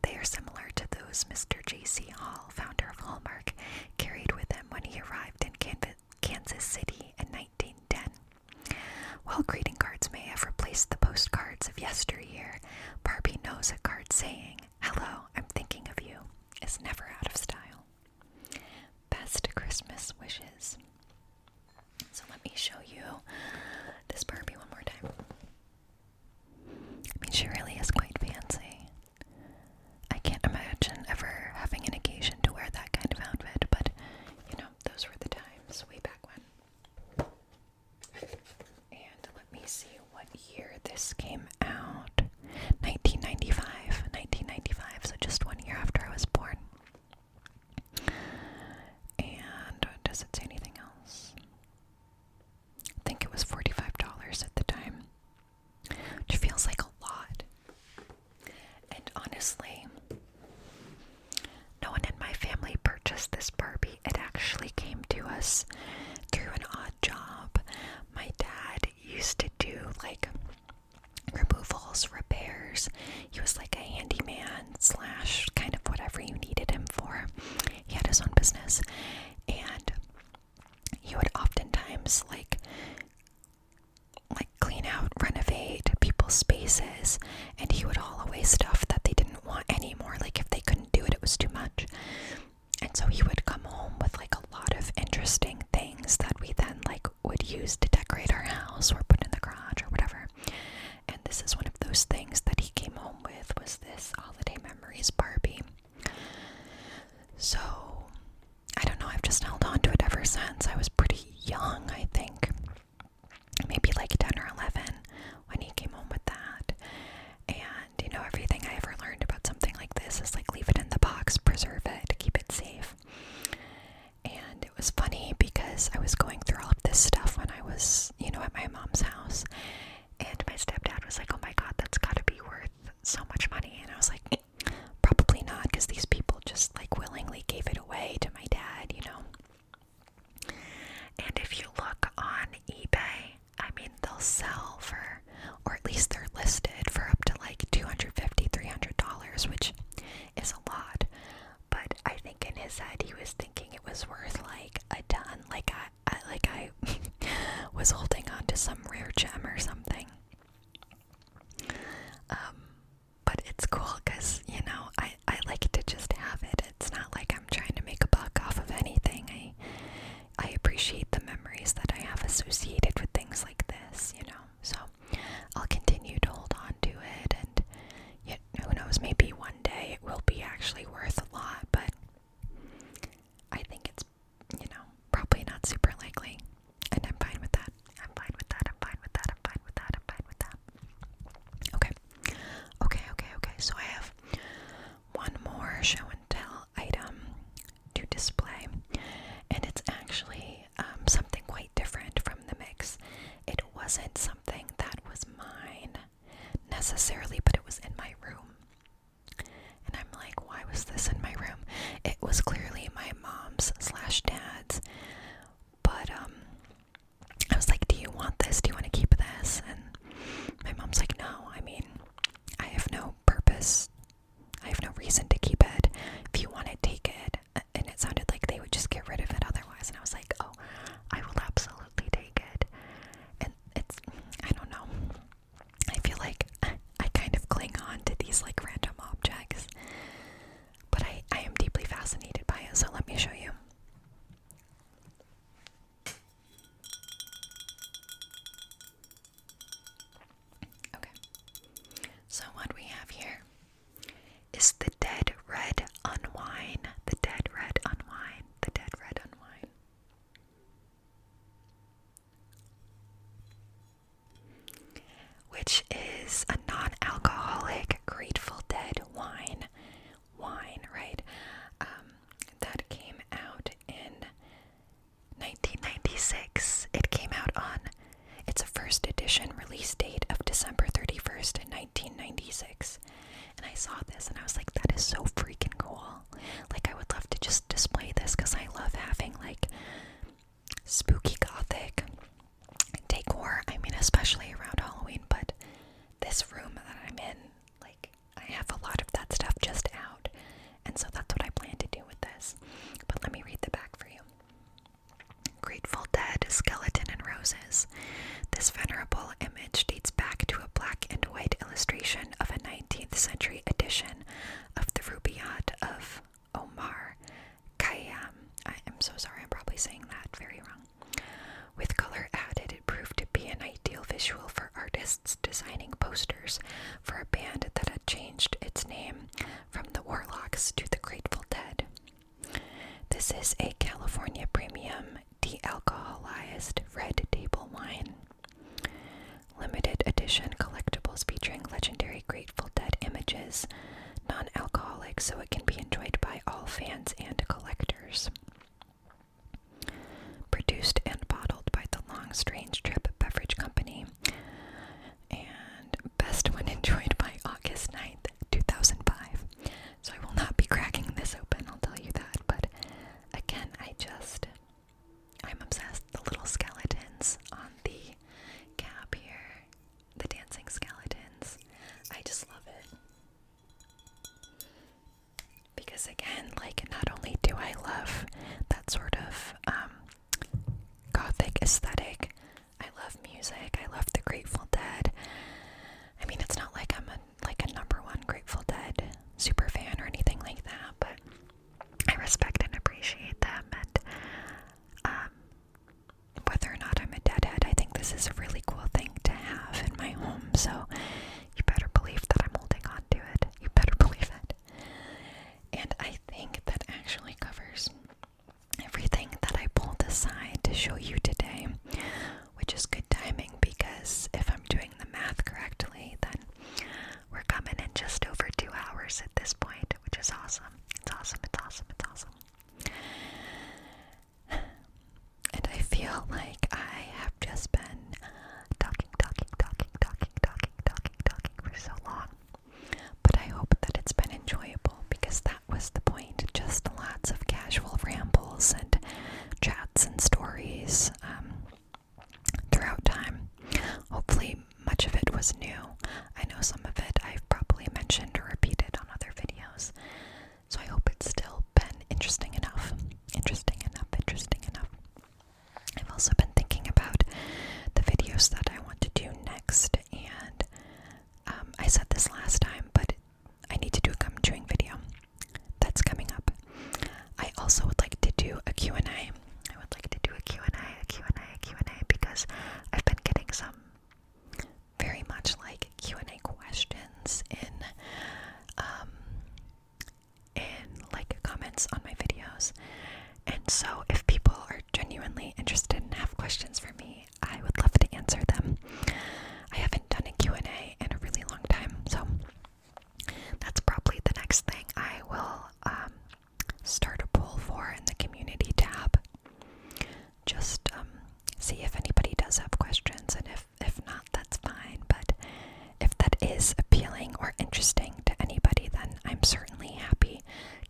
They are similar to those Mr. J.C. Hall, founder of Hallmark, carried with him when he arrived in Kansas City in 1910. While greeting cards may have replaced the postcards of yesteryear, Barbie knows a card saying, "Hello, I'm thinking of you," is never out of style. Best Christmas wishes. So let me show you this Barbie one more time. I mean, she really is quite fancy. I can't imagine ever having an occasion to wear that kind of outfit, but, those were the times way back when. And let me see what year this came out. 1995, so just 1 year after I was born. And does it say anything else? I think it was $45 at the time, which feels like a lot. And honestly, no one in my family purchased this Barbie. It actually came to us through an odd job. My dad used to do removals, repairs. He was a handyman this is one of those things that he came home with, was this Holiday Memories Barbie. So, I don't know, I've just held on to it ever since. I was pretty young, I think. Maybe like 10 or 11 when he came home with that. And, you know, everything I ever learned about something like this is like, leave it in the box, preserve it, keep it safe. And it was funny because I was going through all of this stuff when I was, you know, at my mom's house. And my stepdad was like, oh my god, that's gotta be worth so much money. And I was like, probably not, because these people just like willingly gave it away to my dad, you know. And if you look on eBay, I mean, they'll sell for, or at least they're listed for up to like $250, $300, which is a lot. But I think in his head he was thinking it was worth like a ton, like I was holding on to some rare gem or something. But it's cool because, you know, I like to just have it. It's not like I'm trying to make a buck off of anything. I appreciate the memories that I have associated with things like this, you know. So I'll continue to hold on to it, and yet, who knows, maybe one day it will be actually worth a lot, but I think it's, you know, probably not super likely. And I'm fine with that. I'm fine with that. I'm fine with that. I'm fine with that. I'm fine with that. Okay. So I have one more show and tell item to display, and it's actually something quite different from the mix. It wasn't something that was mine necessarily, but it was in my room. And I'm like, why was this in my room? It was clearly my mom's / dad's, but I was like, do you want this? Do you want to keep this? And my mom's like, no, I mean, I have no purpose. I have no reason to keep it. If you want it, take it. And it sounded like they would just get rid of it otherwise. And I was like, oh, I will absolutely take it. And it's, I don't know. I feel like I kind of cling on to these like random objects. But I am deeply fascinated by it. So let me show you. Okay. So what we have here is the dead red unwine. The dead red unwine. The dead red unwine. Which is a non-alcoholic Grateful Dead wine. Wine, right? That came out in 1996. It came out on, it's a first edition release date of December 31st, 1996. And I saw this and I was like, that is so freaking cool. Like, I would love to just display this because I love having like spooky gothic decor. I mean, especially around Halloween, but this room that I'm in, like, I have a lot of that stuff just out. And so that's what I plan to do with this. But let me read the back for you. Grateful Dead, Skeleton and Roses. This venerable image dates back to a black and white illustration of a 19th century edition of the Rubaiyat of Omar Khayyam. I am so sorry, I'm probably saying that very wrong. With color added, it proved to be an ideal visual for artists designing posters for a band that had changed its name from the Warlocks to the Grateful Dead. This is a California premium de-alcoholized red table wine. Limited edition collectibles featuring legendary Grateful Dead images, non-alcoholic, so it can be enjoyed by all fans and collectors. Produced and bottled by the Long Strange Trip Beverage Company, and best when enjoyed by August 9th, 2005. So I will not be cracking this open, I'll tell you that, but again, I'm obsessed. The little skeletons on the cap here, the dancing skeletons, I just love it. Because again, like, not only do I love that sort of gothic aesthetic, I love music, I love the Grateful Dead. I mean, it's not like I'm a number one Grateful Dead super fan or anything like that, but I respect and appreciate them, and whether or not I'm a Deadhead, I think this is a really cool thing to have in my home. So hours at this point, which is awesome. It's awesome, it's awesome, it's awesome. And I feel like I have just been talking for so long. But I hope that it's been enjoyable, because that was the point. Just lots of casual rambles and chats and stories throughout time. Hopefully much of it was new. I know some of it I've probably mentioned or repeated on other videos. So I hope it's still been interesting enough. I've also been thinking about the videos that I want to do next, and I said this last time, but I need to do a gum chewing video. That's coming up. I also would like to do a Q&A. I would like to do a Q&A, because I've been getting some very much like Q&A questions in like comments on my videos. And so if people are genuinely interested and have questions for me, I would love to answer them. I haven't done a Q&A in a really long time, so that's probably the next thing I will start a poll for in the community tab. Just see if anybody does have questions, and if not, that's fine. But if that is appealing or interesting to anybody, then I'm certainly happy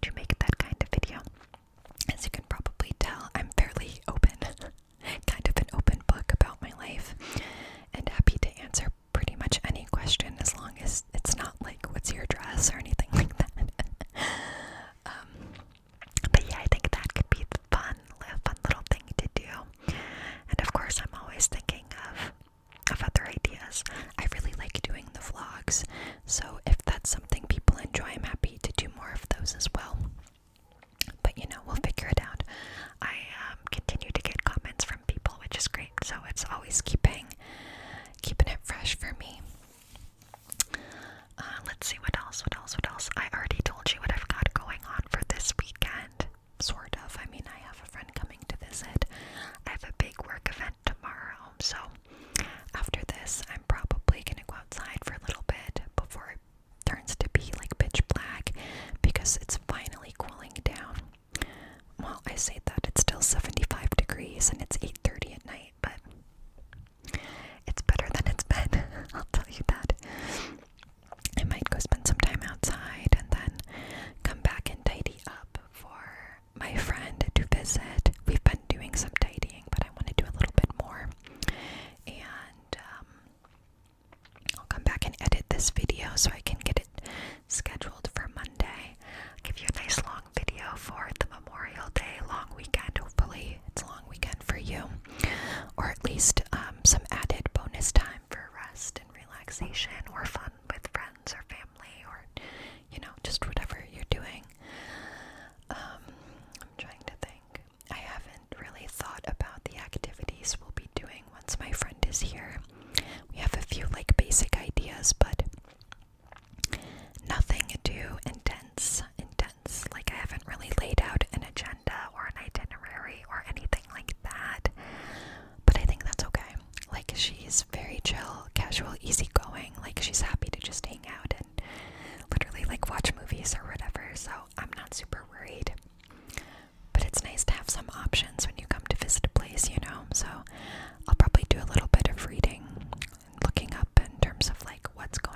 to make that kind of video. As you can probably tell, I'm fairly open, kind of an open book about my life, and happy to answer pretty much any question, as long as it's not like, what's your address or anything like that. But yeah, I think that could be a fun little thing to do. And of course, I'm always thinking of other ideas. I really like doing the vlogs, so if that's something people enjoy, I'm happy to do more of those as well. But we'll figure it out. I continue to get comments from people, which is great, so it's always keeping it fresh for me. Let's see, what else? I already told you what I've got going on for this weekend, sort of. I mean, I have a friend coming to visit. I have a big work event tomorrow, so after this, I'm probably gonna go outside for a little bit before it turns to be like pitch black, because it's finally cooling down. Well, I say that, it's still 75 degrees and it's 8:30 at night, but it's better than it's been, I'll tell you that. I might go spend some time outside and then come back and tidy up for my friend to visit. We've been doing some tidying, but I want to do a little bit more. And I'll come back and edit this video so I can get it scheduled for Monday. Give you a nice long video for the Memorial Day long weekend. Hopefully it's a long weekend for you, or at least some added bonus time for rest and relaxation, or fun with friends or family, or just whatever you're doing. I'm trying to think. I haven't really thought about the activities we'll be doing once my friend is here. We have a few like basic ideas, but nothing too intense. Like, I haven't really laid out an agenda or an itinerary or anything like that. But I think that's okay. Like, she's very chill, casual, easygoing. Like, she's happy to just hang out and literally like watch movies or whatever. So I'm not super worried. But it's nice to have some options when you come to visit a place, So I'll probably do a little bit of reading, looking up in terms of like what's going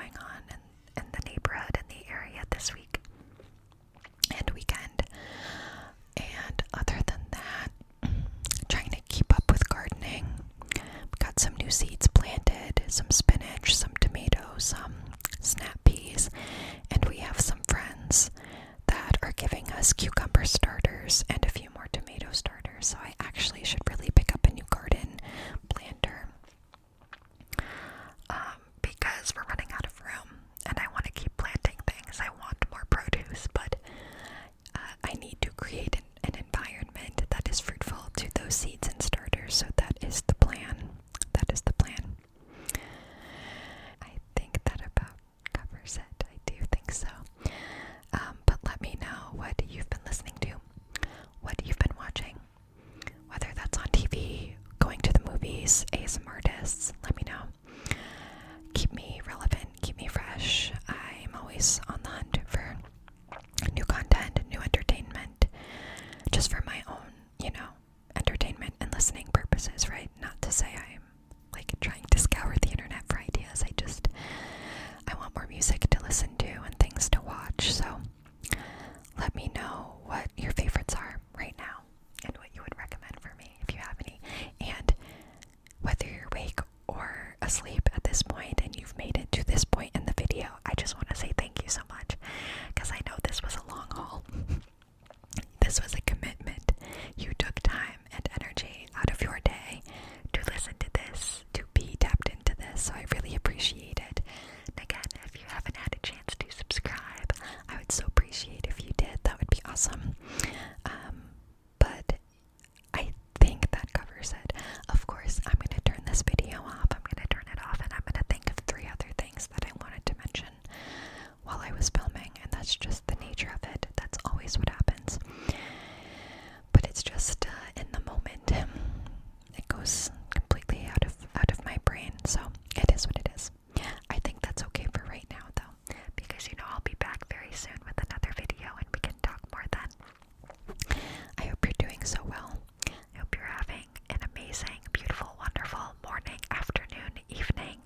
That's just the nature of it. That's always what happens. But it's just in the moment. It goes completely out of my brain. So it is what it is. I think that's okay for right now, though, because I'll be back very soon with another video and we can talk more then. I hope you're doing so well. I hope you're having an amazing, beautiful, wonderful morning, afternoon, evening,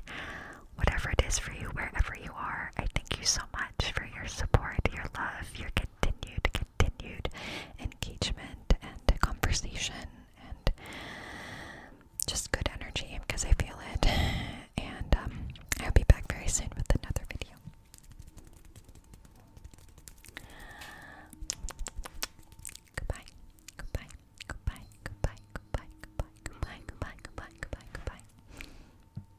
whatever it is for you, wherever you are. I thank you so